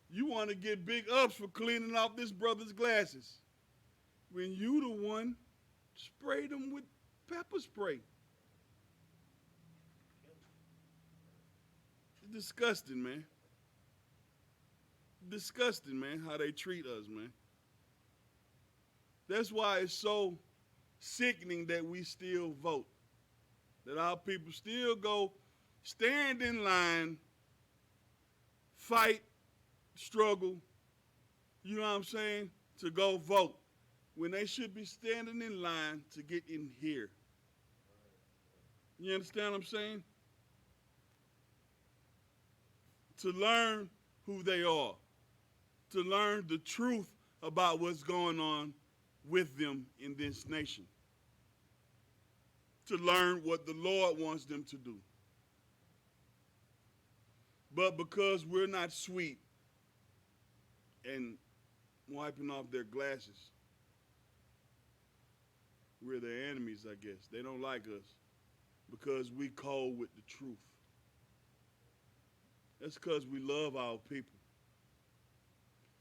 Speaker 2: You want to get big ups for cleaning off this brother's glasses when you the one sprayed him with pepper spray. It's disgusting, man. Disgusting, man, how they treat us, man. That's why it's so sickening that we still vote. That our people still go stand in line, fight, struggle, you know what I'm saying, to go vote, when they should be standing in line to get in here. You understand what I'm saying? To learn who they are, to learn the truth about what's going on with them in this nation, to learn what the Lord wants them to do. But because we're not sweet and wiping off their glasses, we're their enemies, I guess. They don't like us because we cold with the truth. That's because we love our people.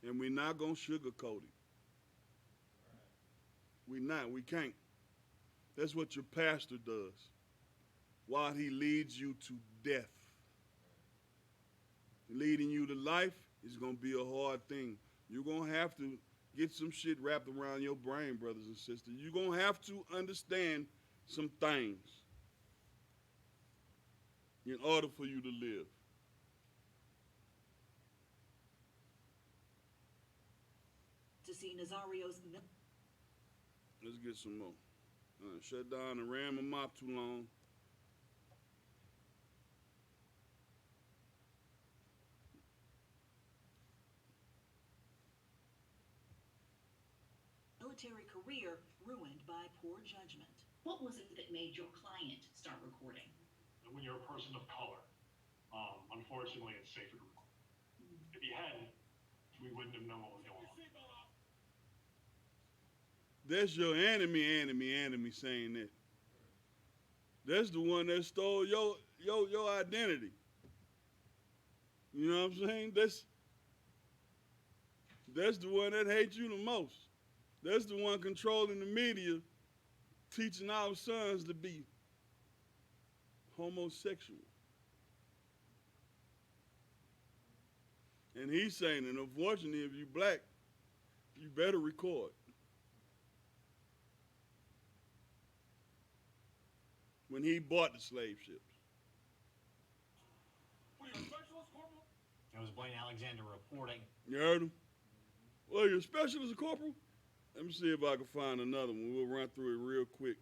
Speaker 2: And we're not going to sugarcoat it. We're not. We can't. That's what your pastor does while he leads you to death. Leading you to life is going to be a hard thing. You're going to have to get some shit wrapped around your brain, brothers and sisters. You're going to have to understand some things in order for you to live.
Speaker 3: To see Nazario's...
Speaker 2: Let's get some more. Shut down and ran my mop too long.
Speaker 3: Military career ruined by poor judgment. What was it that made your client start recording?
Speaker 7: When you're a person of color, unfortunately, it's safer to record. If he hadn't, we wouldn't have known what was going on.
Speaker 2: That's your enemy saying that. That's the one that stole your identity. You know what I'm saying? That's the one that hates you the most. That's the one controlling the media, teaching our sons to be homosexual. And he's saying, and unfortunately, if you black, you better record. When he bought the slave ships.
Speaker 4: It was Blaine Alexander reporting.
Speaker 2: You heard him? Well, you're special as a corporal? Let me see if I can find another one. We'll run through it real quick.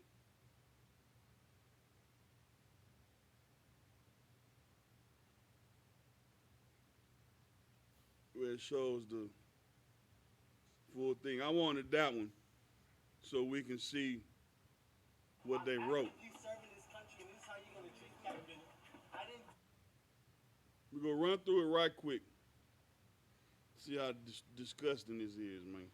Speaker 2: Where it shows the full thing. I wanted that one so we can see what they wrote. We're going to run through it right quick. See how disgusting this is, man.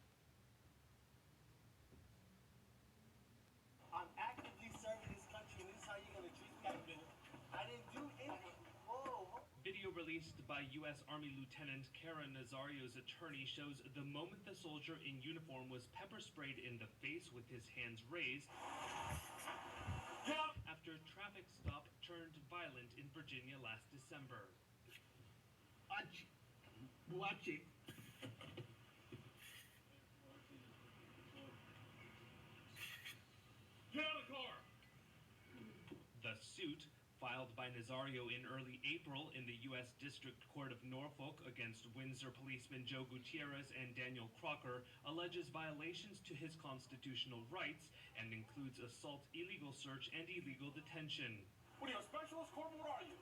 Speaker 5: I'm actively serving this country, and this is how you're going to treat me. I didn't do anything. Whoa.
Speaker 9: Video released by U.S. Army Lieutenant Karen Nazario's attorney shows the moment the soldier in uniform was pepper sprayed in the face with his hands raised after a traffic stop turned violent in Virginia last December.
Speaker 5: Watch it.
Speaker 9: Get out of the car! The suit, filed by Nazario in early April in the U.S. District Court of Norfolk against Windsor policeman Joe Gutierrez and Daniel Crocker, alleges violations to his constitutional rights and includes assault, illegal search, and illegal detention.
Speaker 5: What are you, a specialist corporal? What are you?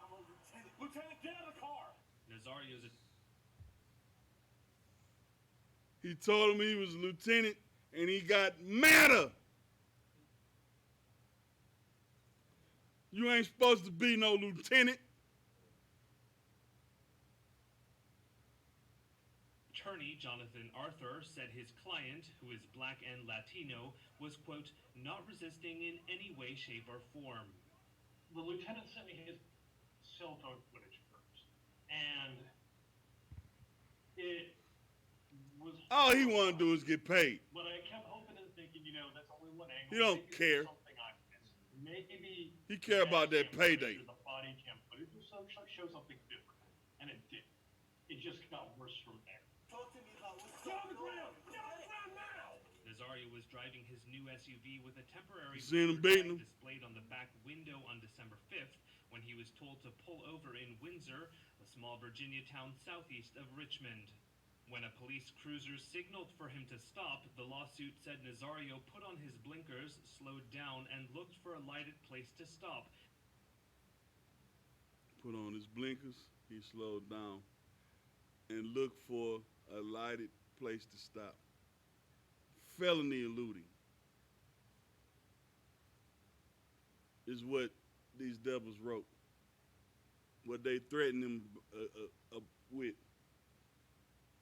Speaker 5: I'm a lieutenant. Lieutenant, get out of the car!
Speaker 9: Nazario's
Speaker 2: He told him he was a lieutenant, and he got madder. You ain't supposed to be no lieutenant.
Speaker 9: Attorney Jonathan Arthur said his client, who is black and Latino, was, quote, not resisting in any way, shape, or form.
Speaker 7: The lieutenant sent me his cell phone footage first, and it was...
Speaker 2: All he wanted to do is get paid.
Speaker 7: But I kept hoping and thinking, you know, that's only one angle.
Speaker 2: He don't
Speaker 7: Maybe
Speaker 2: care.
Speaker 7: there's something I missed. Maybe...
Speaker 2: He care about that payday.
Speaker 7: The body cam footage will show something different, and it did. It just got worse from there.
Speaker 5: Talk to me about what's going on. Get on the ground! Get on the ground now!
Speaker 9: Nazario was driving his new SUV with a temporary
Speaker 2: Seen him beating him.
Speaker 9: displayed on the back window on December 5th when he was told to pull over in Windsor, a small Virginia town southeast of Richmond. When a police cruiser signaled for him to stop, the lawsuit said Nazario put on his blinkers, slowed down, and looked for a lighted place to stop.
Speaker 2: Put on his blinkers, he slowed down, and looked for a lighted place to stop. Felony eluding is what these devils wrote, what they threatened him with.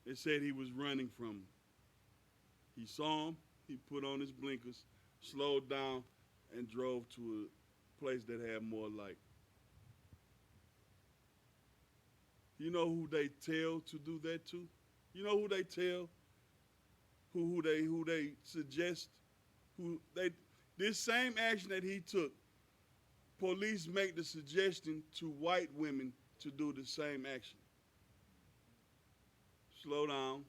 Speaker 2: They said he was running from them. He saw him, he put on his blinkers, slowed down, and drove to a place that had more light. You know who they tell to do that to? You know who they tell? Who they suggest? This same action that he took, police make the suggestion to white women to do the same action. Slow down,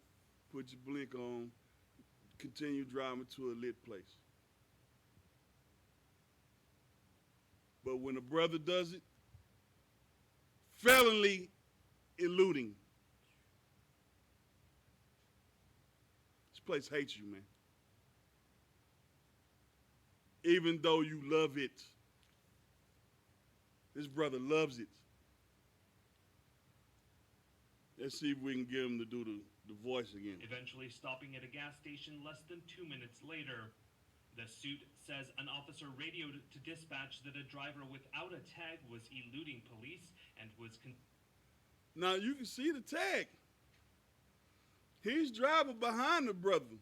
Speaker 2: put your blink on, continue driving to a lit place. But when a brother does it, felony eluding. This place hates you, man. Even though you love it. This brother loves it. Let's see if we can get him to do the voice again.
Speaker 9: Eventually stopping at a gas station less than 2 minutes later. The suit says an officer radioed to dispatch that a driver without a tag was eluding police and was...
Speaker 2: Now you can see the tag. He's driving behind the brother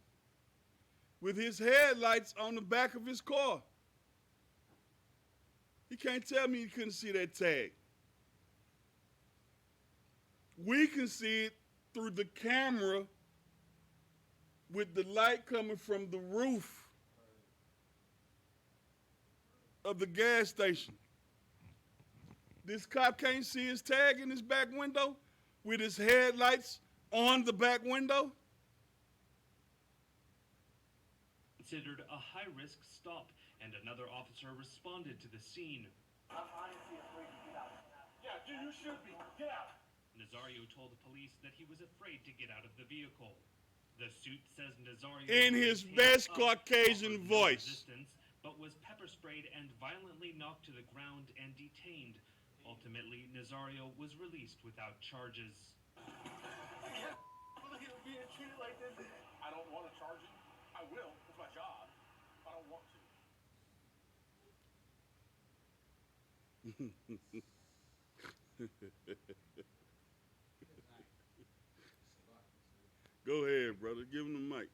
Speaker 2: with his headlights on the back of his car. He can't tell me he couldn't see that tag. We can see it through the camera with the light coming from the roof of the gas station. This cop can't see his tag in his back window with his headlights on the back window.
Speaker 9: Considered a high-risk stop, and another officer responded to the scene.
Speaker 5: I'm honestly afraid to get out. Yeah, you should be. Get out.
Speaker 9: Nazario told the police that he was afraid to get out of the vehicle. The suit says Nazario
Speaker 2: In his
Speaker 9: was
Speaker 2: best
Speaker 9: handcuffed,
Speaker 2: Caucasian
Speaker 9: offered no
Speaker 2: voice.
Speaker 9: resistance, but was pepper sprayed and violently knocked to the ground and detained. Ultimately, Nazario was released without charges.
Speaker 5: Being treated like this. I don't want to charge him. I will. It's my job. I don't want to.
Speaker 2: Go ahead, brother. Give him the mic.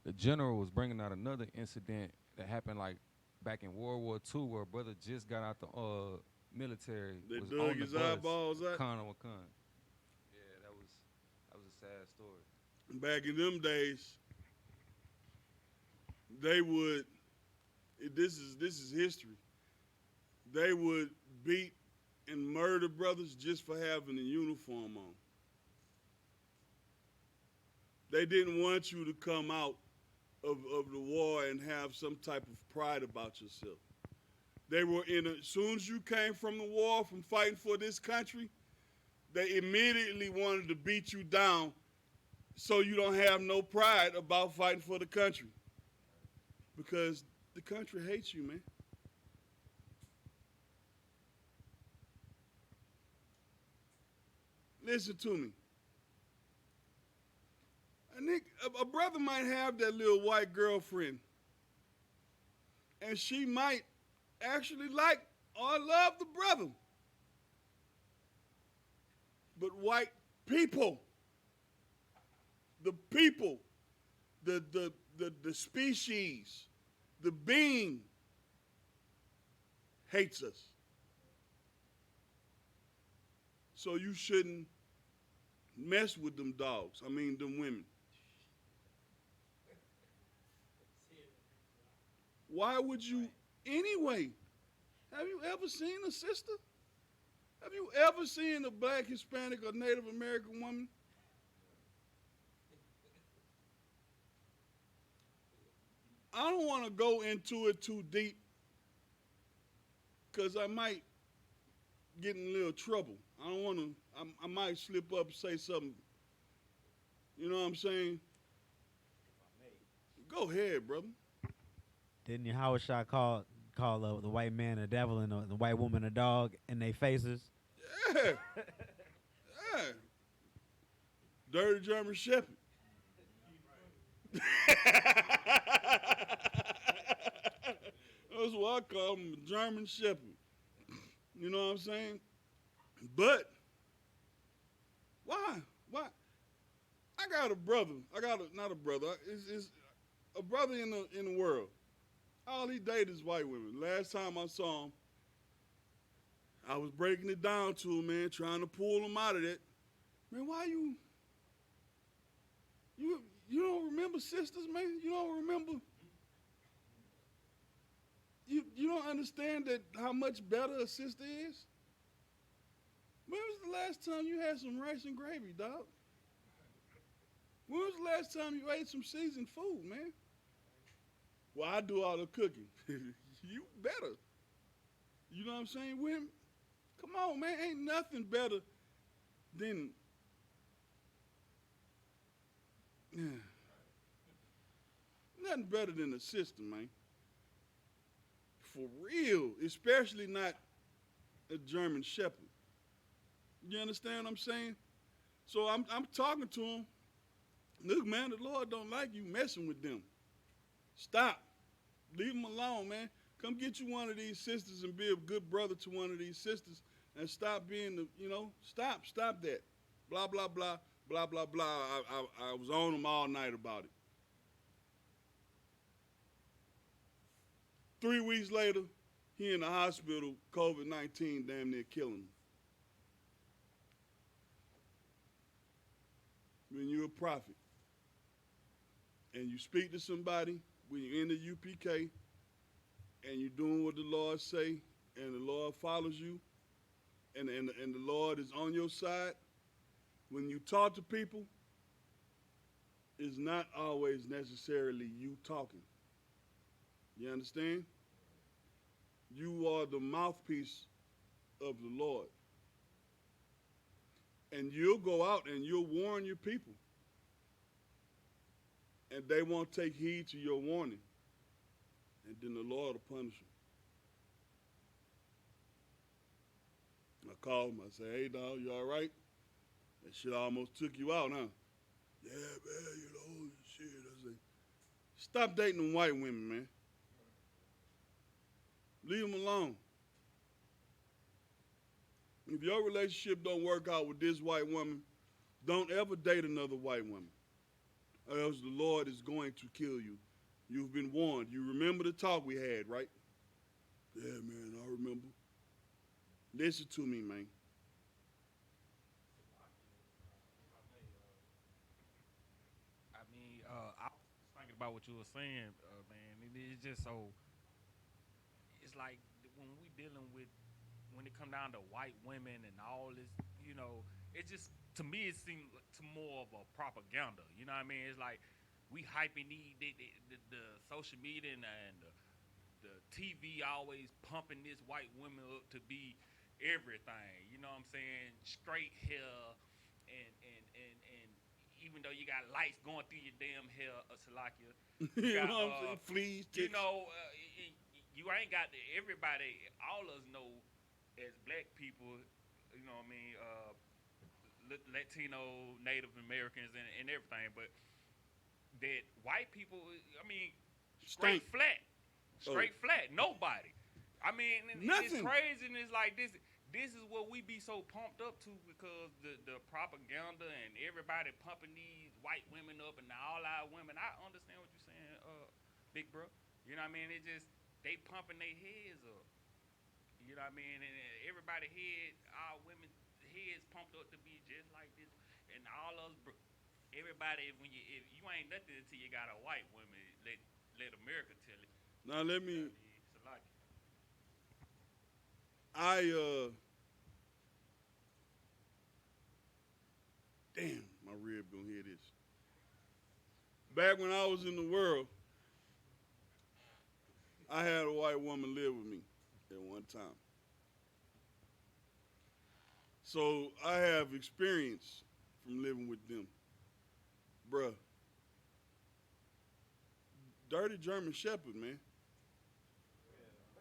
Speaker 8: The general was bringing out another incident that happened like back in World War II, where a brother just got out the military.
Speaker 2: They
Speaker 8: was
Speaker 2: dug
Speaker 8: on
Speaker 2: his
Speaker 8: the bus,
Speaker 2: eyeballs out?
Speaker 8: Con. Yeah, that was a sad story.
Speaker 2: Back in them days, they would. This is history. They would beat and murder brothers just for having a uniform on. They didn't want you to come out of the war and have some type of pride about yourself. They were as soon as you came from the war, from fighting for this country, they immediately wanted to beat you down so you don't have no pride about fighting for the country. Because the country hates you, man. Listen to me. A brother might have that little white girlfriend, and she might actually like or love the brother. But white people, the people, the species, the being hates us. So you shouldn't mess with them dogs. I mean, them women. Why would you anyway? Have you ever seen a sister? Have you ever seen a black, Hispanic, or Native American woman? I don't want to go into it too deep because I might get in a little trouble. I don't want to, I might slip up and say something. You know what I'm saying? Go ahead, brother.
Speaker 10: Didn't YAHANNA call the white man a devil and the white woman a dog in their faces?
Speaker 2: Yeah. Yeah. Dirty German Shepherd. That's what I call him, a German Shepherd. You know what I'm saying? But why? I got a brother. Not a brother. It's a brother in the world. All he dated is white women. Last time I saw him, I was breaking it down to him, man, trying to pull him out of that. Man, why you don't remember sisters, man? You don't remember? You don't understand that how much better a sister is? When was the last time you had some rice and gravy, dog? When was the last time you ate some seasoned food, man? Well, I do all the cooking. You better. You know what I'm saying? Women, come on, man. Ain't nothing better than nothing better than a sister, man. For real. Especially not a German Shepherd. You understand what I'm saying? So I'm talking to him. Look, man, the Lord don't like you messing with them. Stop. Leave them alone, man. Come get you one of these sisters and be a good brother to one of these sisters and stop being stop that. Blah, blah, blah, blah, blah, blah. I was on him all night about it. 3 weeks later, he in the hospital, COVID-19 damn near killing him. When you're a prophet and you speak to somebody, when you're in the UPK and you're doing what the Lord say and the Lord follows you and the Lord is on your side, when you talk to people, it's not always necessarily you talking. You understand? You are the mouthpiece of the Lord. And you'll go out and you'll warn your people. And they won't take heed to your warning. And then the Lord will punish them. I call him. I say, hey, dog, you all right? That shit almost took you out, huh? Yeah, man, you know, shit. I say, stop dating them white women, man. Leave them alone. If your relationship don't work out with this white woman, don't ever date another white woman, or else the Lord is going to kill you. You've been warned. You remember the talk we had, right? Yeah, man, I remember. Listen to me, man.
Speaker 11: I was thinking about what you were saying, man. It's just so. It's like when we dealing with when it come down to white women and all this, it just to me it seems to more of a propaganda. You know what I mean? It's like we hyping the social media and the TV always pumping this white woman up to be everything. You know what I'm saying? Straight hair and even though you got lights going through your damn hair, Salakia.
Speaker 2: You know what I'm saying? Fleas, ticks.
Speaker 11: You ain't got everybody. All of us know as black people. You know what I mean? Latino, Native Americans, and everything. But that white people, I mean, straight flat. Nobody. I mean, it's crazy, and it's like this. This is what we be so pumped up to because the propaganda and everybody pumping these white women up and all our women. I understand what you're saying, big bro. You know what I mean? It just they pumping their heads up. You know what I mean? And everybody our women heads pumped up to be just like this. And all us, everybody, if you ain't nothing until you got a white woman, let America tell it.
Speaker 2: Now let me. Damn, my rib gonna hear this. Back when I was in the world, I had a white woman live with me at one time. So I have experience from living with them. Bruh. Dirty German Shepherd, man.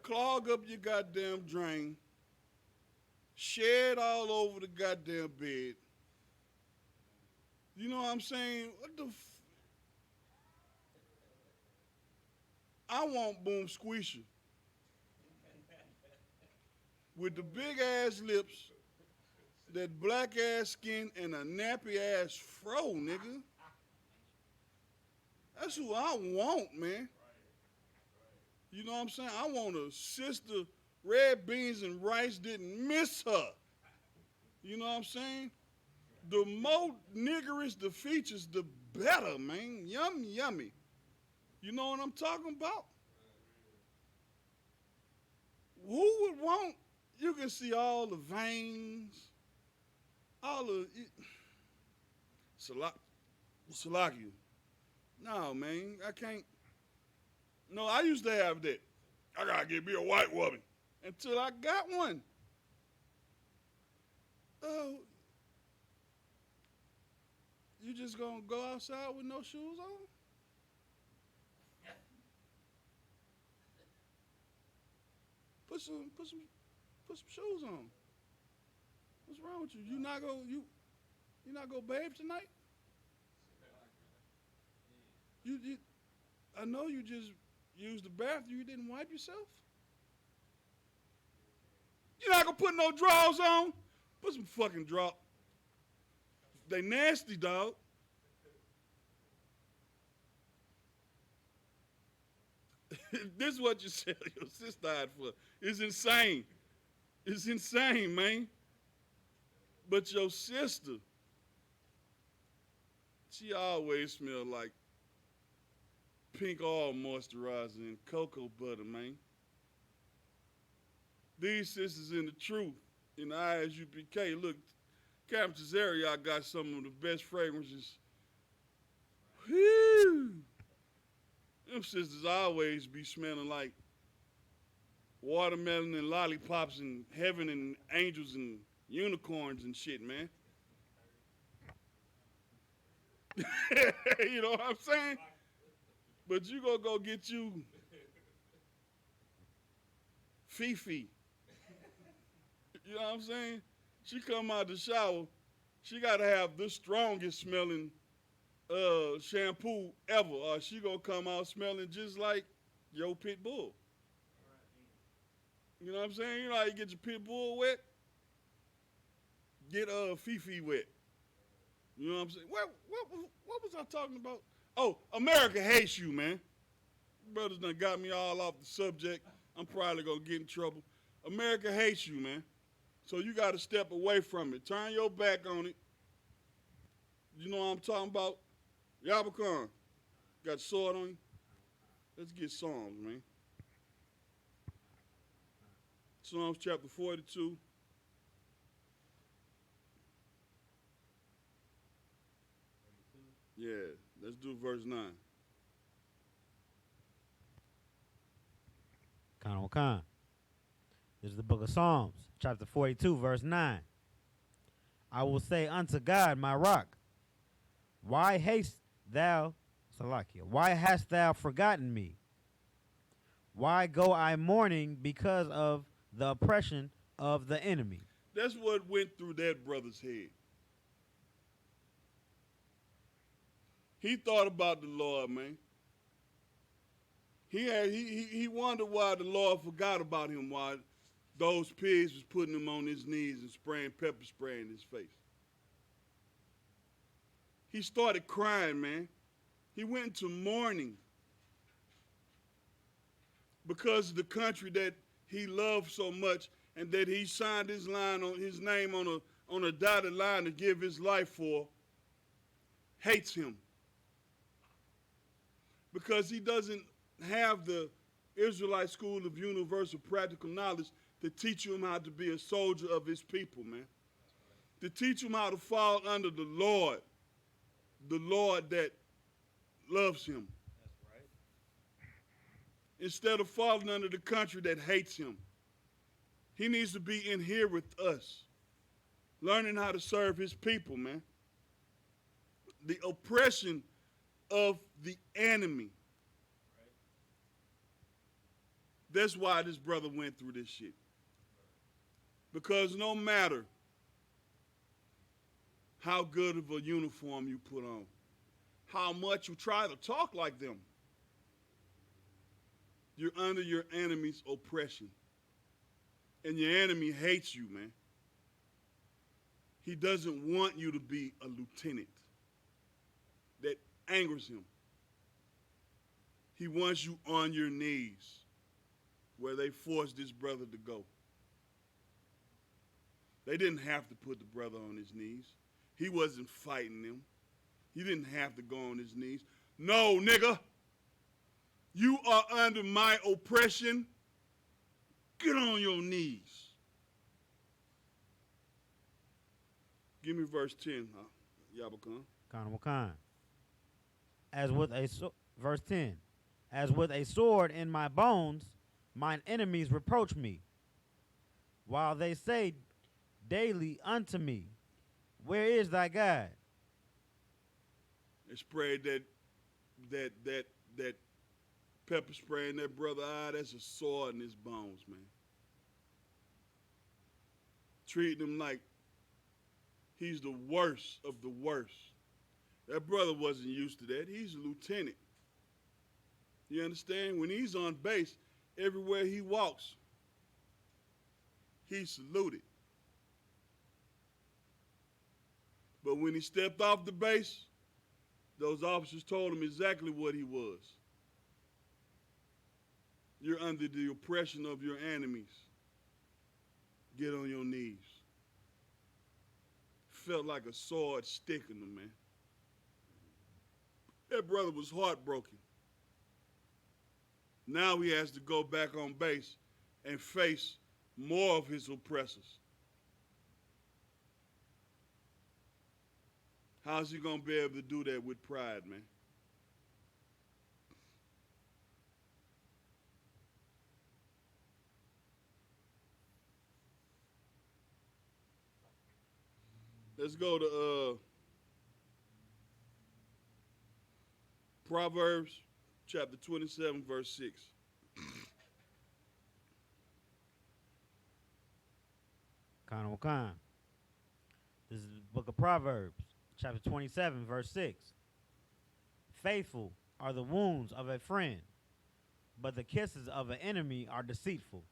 Speaker 2: Clog up your goddamn drain. Shed all over the goddamn bed. You know what I'm saying? What the I want Boom Squeesher. With the big ass lips, that black ass skin, and a nappy ass fro, nigga. That's who I want, man. You know what I'm saying? I want a sister, red beans and rice didn't miss her. You know what I'm saying? The more niggerish the features, the better, man. Yummy. You know what I'm talking about? Who would want, you can see all the veins, all the, Salakia. No, man, I can't. No, I used to have that. I gotta get me a white woman until I got one. Oh, you just gonna go outside with no shoes on? Put some shoes on. What's wrong with you? You not go bathe tonight? You I know you just used the bathroom. You didn't wipe yourself. You not gonna put no drawers on? Put some fucking drawers. They nasty, dog. This is what you sell your sister out for. It's insane. It's insane, man. But your sister, she always smell like pink oil moisturizer and cocoa butter, man. These sisters in the truth, in the I.S.U.P.K. Look, Captain Cesario, I got some of the best fragrances. Whew. Them sisters always be smelling like watermelon and lollipops and heaven and angels and unicorns and shit, man. You know what I'm saying? But you gonna go get you Fifi. You know what I'm saying? She come out the shower, she gotta have the strongest smelling shampoo ever, or she gonna come out smelling just like your pit bull. You know what I'm saying? You know how you get your pit bull wet? Get Fifi wet. You know what I'm saying? What was I talking about? Oh, America hates you, man. Brothers done got me all off the subject. I'm probably gonna get in trouble. America hates you, man. So you gotta step away from it. Turn your back on it. You know what I'm talking about? Yabakon, got a sword on you? Let's get Psalms, man. Psalms chapter 42. Yeah, let's do verse 9.
Speaker 10: Khan. This is the book of Psalms, chapter 42, verse 9. I will say unto God, my rock, why hast thou, Salakia, why hast thou forgotten me? Why go I mourning because of the oppression of the enemy?
Speaker 2: That's what went through that brother's head. He thought about the Lord, man. He wondered why the Lord forgot about him, why those pigs was putting him on his knees and spraying pepper spray in his face. He started crying, man. He went into mourning because of the country that he loved so much and that he signed his name on a dotted line to give his life for, hates him. Because he doesn't have the Israelite School of Universal Practical Knowledge to teach him how to be a soldier of his people, man. To teach him how to fall under the Lord that loves him.
Speaker 10: That's right.
Speaker 2: Instead of falling under the country that hates him. He needs to be in here with us, learning how to serve his people, man. The oppression of the enemy.
Speaker 10: Right.
Speaker 2: That's why this brother went through this shit. Because no matter how good of a uniform you put on, how much you try to talk like them, you're under your enemy's oppression. And your enemy hates you, man. He doesn't want you to be a lieutenant. That angers him. He wants you on your knees where they forced this brother to go. They didn't have to put the brother on his knees. He wasn't fighting them. He didn't have to go on his knees. No, nigga. You are under my oppression. Get on your knees. Give me verse 10, Yabakon.
Speaker 10: Khan. Verse 10. As with a sword in my bones, mine enemies reproach me, while they say daily unto me, where is thy God?
Speaker 2: They sprayed that pepper spray in that brother eye. That's a sword in his bones, man. Treating him like he's the worst of the worst. That brother wasn't used to that. He's a lieutenant. You understand? When he's on base, everywhere he walks, he's saluted. But when he stepped off the base, those officers told him exactly what he was. You're under the oppression of your enemies. Get on your knees. Felt like a sword sticking him, man. That brother was heartbroken. Now he has to go back on base and face more of his oppressors. How's he going to be able to do that with pride, man? Let's go to Proverbs chapter 27, verse 6.
Speaker 10: Khan. This is the book of Proverbs, chapter 27, verse 6. Faithful are the wounds of a friend, but the kisses of an enemy are deceitful.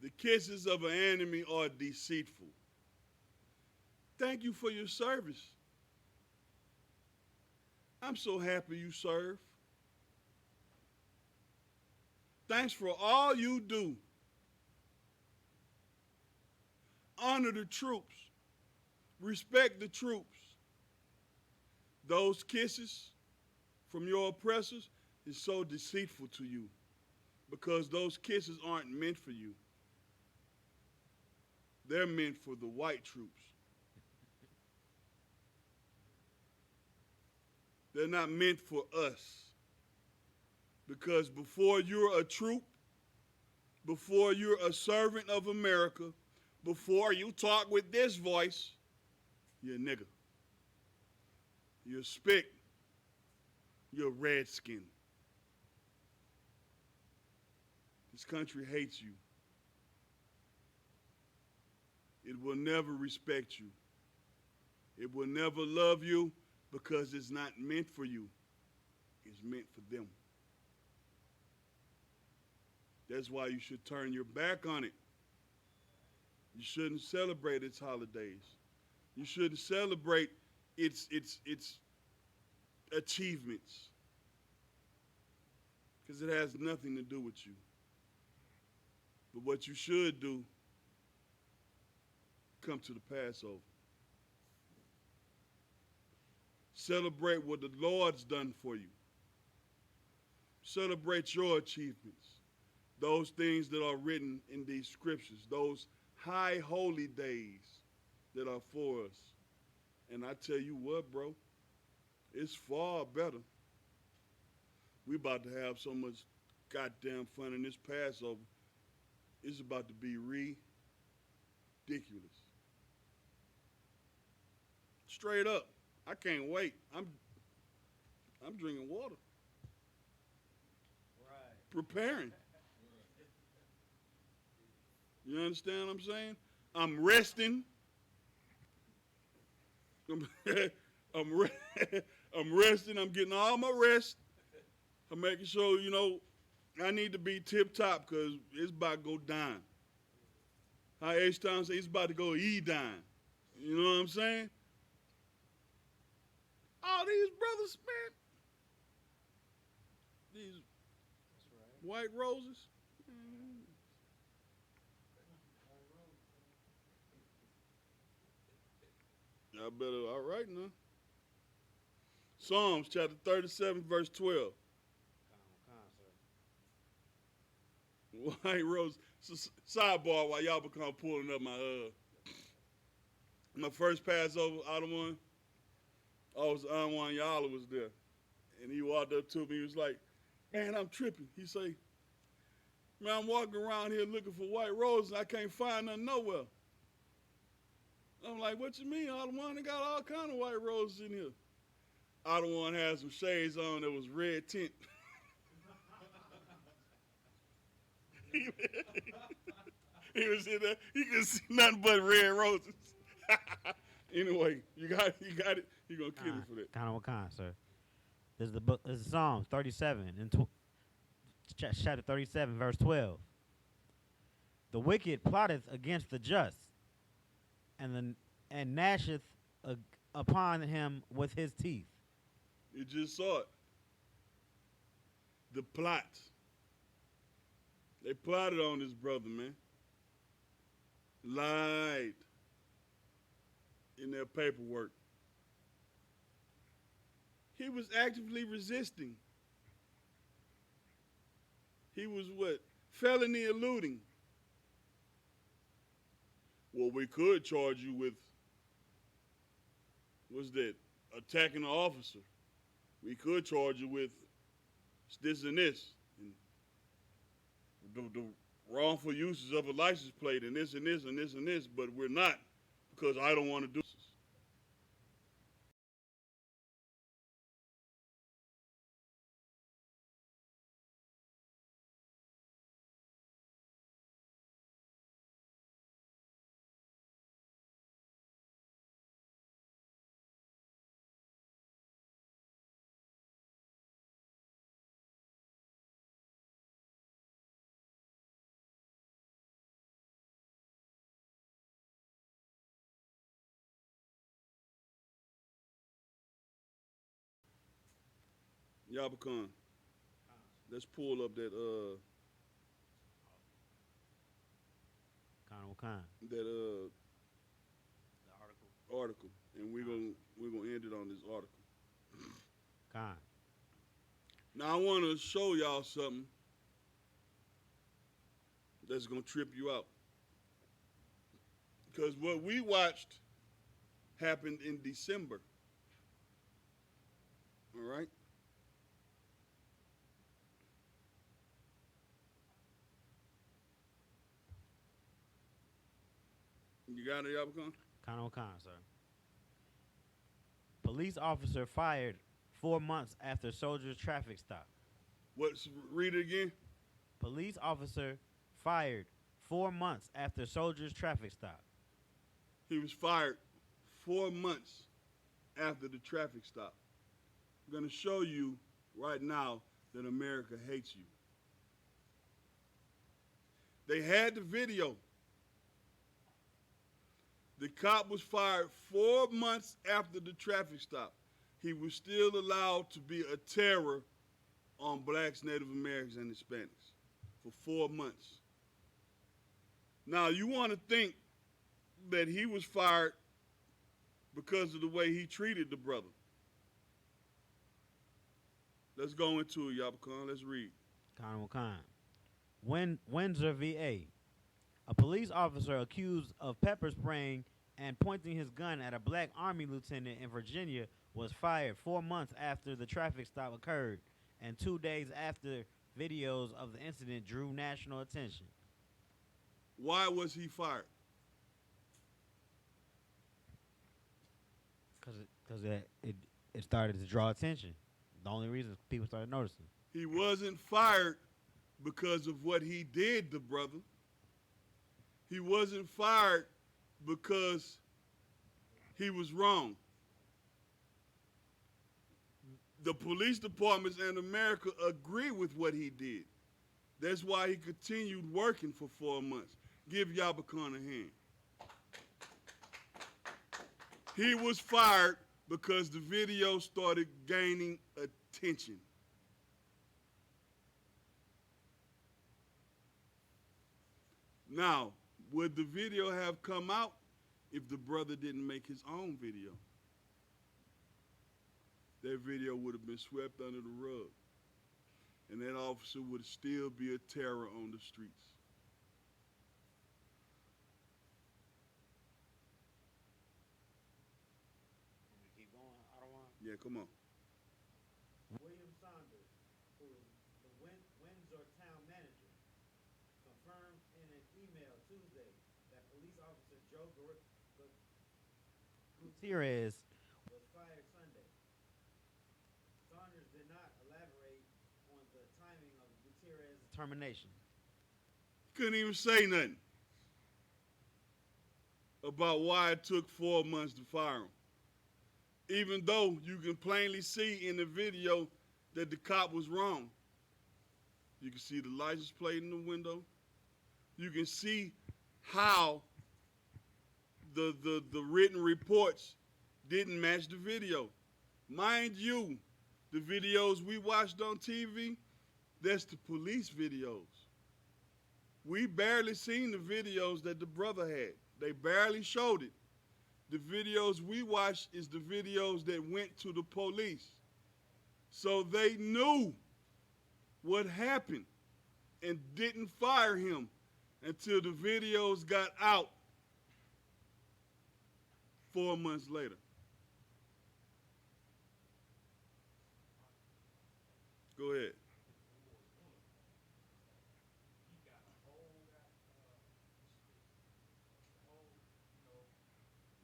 Speaker 2: The kisses of an enemy are deceitful. Thank you for your service. I'm so happy you serve. Thanks for all you do. Honor the troops. Respect the troops. Those kisses from your oppressors is so deceitful to you because those kisses aren't meant for you. They're meant for the white troops. They're not meant for us. Because before you're a troop, before you're a servant of America, before you talk with this voice, you're a nigger. You're a spick. You're a redskin. This country hates you. It will never respect you. It will never love you because it's not meant for you. It's meant for them. That's why you should turn your back on it. You shouldn't celebrate its holidays. You shouldn't celebrate its achievements because it has nothing to do with you. But what you should do, come to the Passover. Celebrate what the Lord's done for you. Celebrate your achievements. Those things that are written in these scriptures, those high holy days that are for us. And I tell you what, bro, it's far better. We about to have so much goddamn fun in this Passover. It's about to be ridiculous. Straight up. I can't wait. I'm drinking water. Right. Preparing. You understand what I'm saying? I'm resting. I'm resting. I'm getting all my rest. I'm making sure, I need to be tip-top because it's about to go down. How H-Town say it's about to go E-down. You know what I'm saying? All these brothers, man. These white roses. Y'all better, all right now. Psalms chapter 37, verse 12. White rose. Sidebar while y'all become pulling up my first Passover out of one. One y'all was there. And he walked up to me, he was like, man, I'm tripping. He say, man, I'm walking around here looking for white roses, I can't find none nowhere. I'm like, what you mean? One, they got all kind of white roses in here. One had some shades on that was red tint. He was in there, he couldn't see nothing but red roses. Anyway, you got it. You're going to kill me for that.
Speaker 10: Kind, sir. This is the book. This is Psalms 37 and chapter 37, verse 12. The wicked plotteth against the just, and gnasheth upon him with his teeth.
Speaker 2: You just saw it. The plot. They plotted on this brother, man. Lied in their paperwork. He was actively resisting. He was what? Felony eluding. Well, we could charge you with, what's that? Attacking an officer. We could charge you with this and this. And the wrongful uses of a license plate and this and this and this and this, but we're not because I don't want to do this. Yabakan. Let's pull up that
Speaker 10: Khan.
Speaker 2: that
Speaker 11: The article.
Speaker 2: article, and we're gonna end it on this article.
Speaker 10: Khan.
Speaker 2: Now I want to show y'all something that's gonna trip you out, because what we watched happened in December. All right. You got it, Yabakan?
Speaker 10: Khan, sir. Police officer fired 4 months after soldier's traffic stop.
Speaker 2: Read it again.
Speaker 10: Police officer fired 4 months after soldier's traffic stop.
Speaker 2: He was fired 4 months after the traffic stop. I'm going to show you right now that America hates you. They had the video. The cop was fired 4 months after the traffic stop. He was still allowed to be a terror on blacks, Native Americans, and Hispanics for 4 months. Now, you want to think that he was fired because of the way he treated the brother. Let's go into it, Yabakan. Let's read.
Speaker 10: Khan. Windsor, VA. A police officer accused of pepper spraying and pointing his gun at a black Army lieutenant in Virginia was fired 4 months after the traffic stop occurred and 2 days after videos of the incident drew national attention.
Speaker 2: Why was he fired?
Speaker 10: Because it started to draw attention. The only reason people started noticing.
Speaker 2: He wasn't fired because of what he did to brother. He wasn't fired because he was wrong. The police departments in America agree with what he did. That's why he continued working for 4 months. Give Yabakan a hand. He was fired because the video started gaining attention. Now, would the video have come out if the brother didn't make his own video? That video would have been swept under the rug. And that officer would still be a terror on the streets.
Speaker 10: Keep going. I don't want.
Speaker 2: Yeah, come on.
Speaker 10: William Saunders, who is the Windsor town manager, confirmed in an email Tuesday that police officer Joe Gutierrez was fired Sunday. Saunders did not elaborate on the timing of Gutierrez's termination.
Speaker 2: Couldn't even say nothing about why it took 4 months to fire him. Even though you can plainly see in the video that the cop was wrong. You can see the license plate in the window. You can see how the written reports didn't match the video. Mind you, the videos we watched on TV, that's the police videos. We barely seen the videos that the brother had. They barely showed it. The videos we watched is the videos that went to the police. So they knew what happened and didn't fire him until the videos got out 4 months later. Go ahead.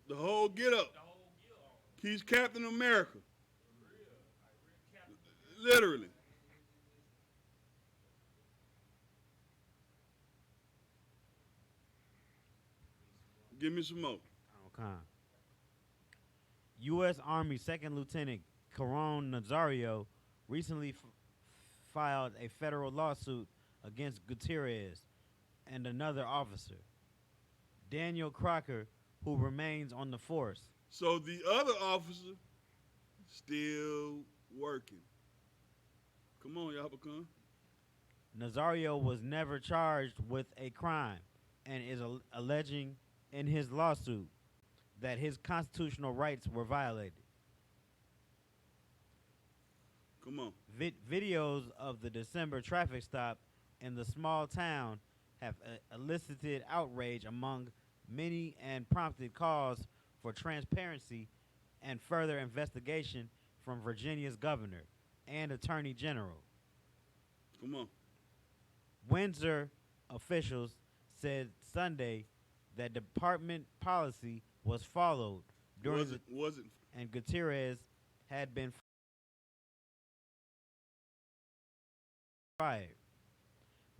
Speaker 2: The whole get up. He's Captain America. Literally. Give me some more.
Speaker 10: Okay. U.S. Army Second Lieutenant Caron Nazario recently filed a federal lawsuit against Gutierrez and another officer, Daniel Crocker, who remains on the force.
Speaker 2: So the other officer still working. Come on, Yahweh.
Speaker 10: Nazario was never charged with a crime and is alleging in his lawsuit that his constitutional rights were violated.
Speaker 2: Come on.
Speaker 10: Videos of the December traffic stop in the small town have elicited outrage among many and prompted calls for transparency and further investigation from Virginia's governor and attorney general.
Speaker 2: Come on.
Speaker 10: Windsor officials said Sunday that department policy was followed during and Gutierrez had been fired.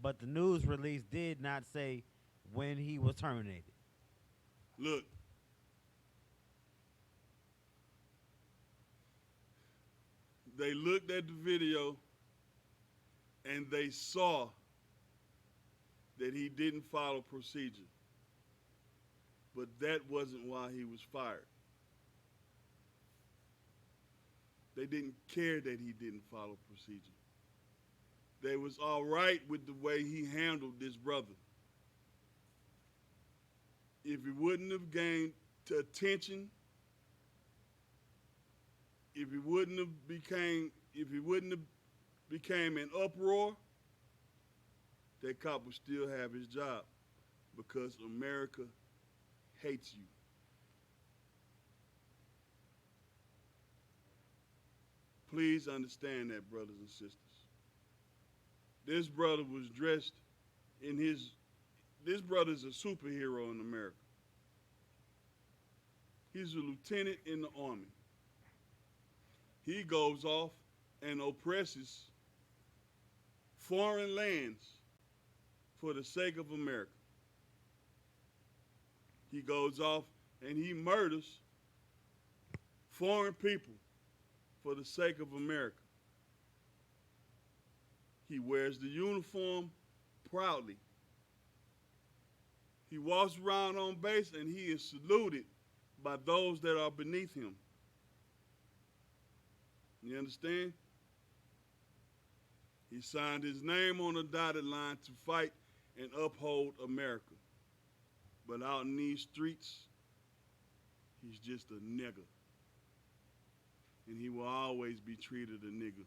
Speaker 10: But the news release did not say when he was terminated.
Speaker 2: Look. They looked at the video and they saw that he didn't follow procedure. But that wasn't why he was fired. They didn't care that he didn't follow procedure. They was all right with the way he handled this brother. If he wouldn't have gained attention, if he wouldn't have became an uproar, that cop would still have his job because America hates you. Please understand that, brothers and sisters. This brother was dressed in this brother's a superhero in America. He's a lieutenant in the Army. He goes off and oppresses foreign lands for the sake of America. He goes off and he murders foreign people for the sake of America. He wears the uniform proudly. He walks around on base and he is saluted by those that are beneath him. You understand? He signed his name on a dotted line to fight and uphold America. But out in these streets, he's just a nigger. And he will always be treated a nigger.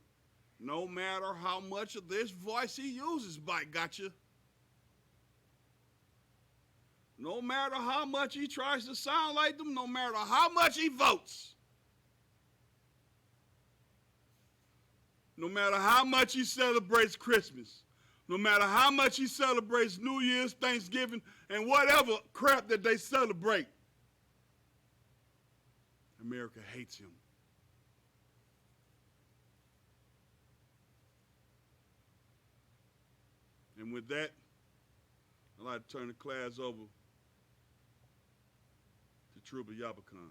Speaker 2: No matter how much of this voice he uses, by gotcha. No matter how much he tries to sound like them, no matter how much he votes. No matter how much he celebrates Christmas, no matter how much he celebrates New Year's, Thanksgiving, and whatever crap that they celebrate, America hates him. And with that, I'd like to turn the class over to Trooper Yabakan.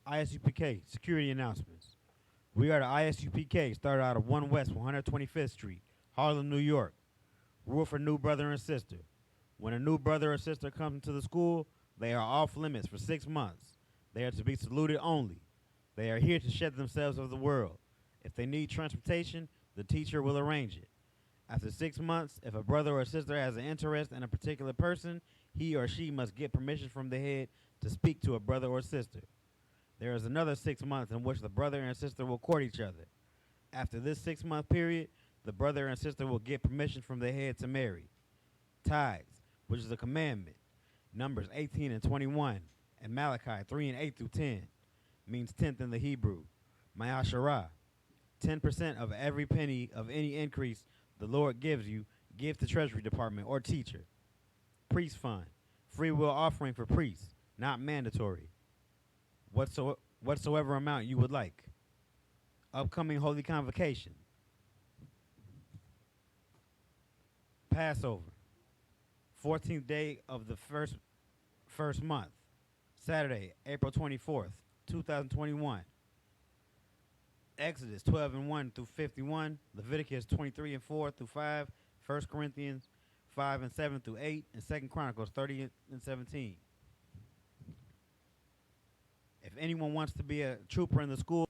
Speaker 10: I.S.U.P.K. security announcements. We are the I.S.U.P.K. started out of 1 West 125th Street, Harlem, New York. Rule for new brother and sister. When a new brother or sister comes into the school, they are off limits for 6 months. They are to be saluted only. They are here to shed themselves of the world. If they need transportation, the teacher will arrange it. After 6 months, if a brother or sister has an interest in a particular person, he or she must get permission from the head to speak to a brother or sister. There is another 6 months in which the brother and sister will court each other. After this 6-month period, the brother and sister will get permission from the head to marry. Tithes, which is a commandment, Numbers 18 and 21, and Malachi 3 and 8 through 10, means tenth in the Hebrew. Ma'asharah, 10% of every penny of any increase the Lord gives you, give to Treasury Department or teacher. Priest fund, free will offering for priests, not mandatory. Whatsoever amount you would like. Upcoming Holy Convocation. Passover, 14th day of the first month, Saturday, April 24th, 2021. Exodus 12 and 1 through 51, Leviticus 23 and 4 through 5, 1 Corinthians 5 and 7 through 8, and 2 Chronicles 30 and 17. If anyone wants to be a trooper in the school,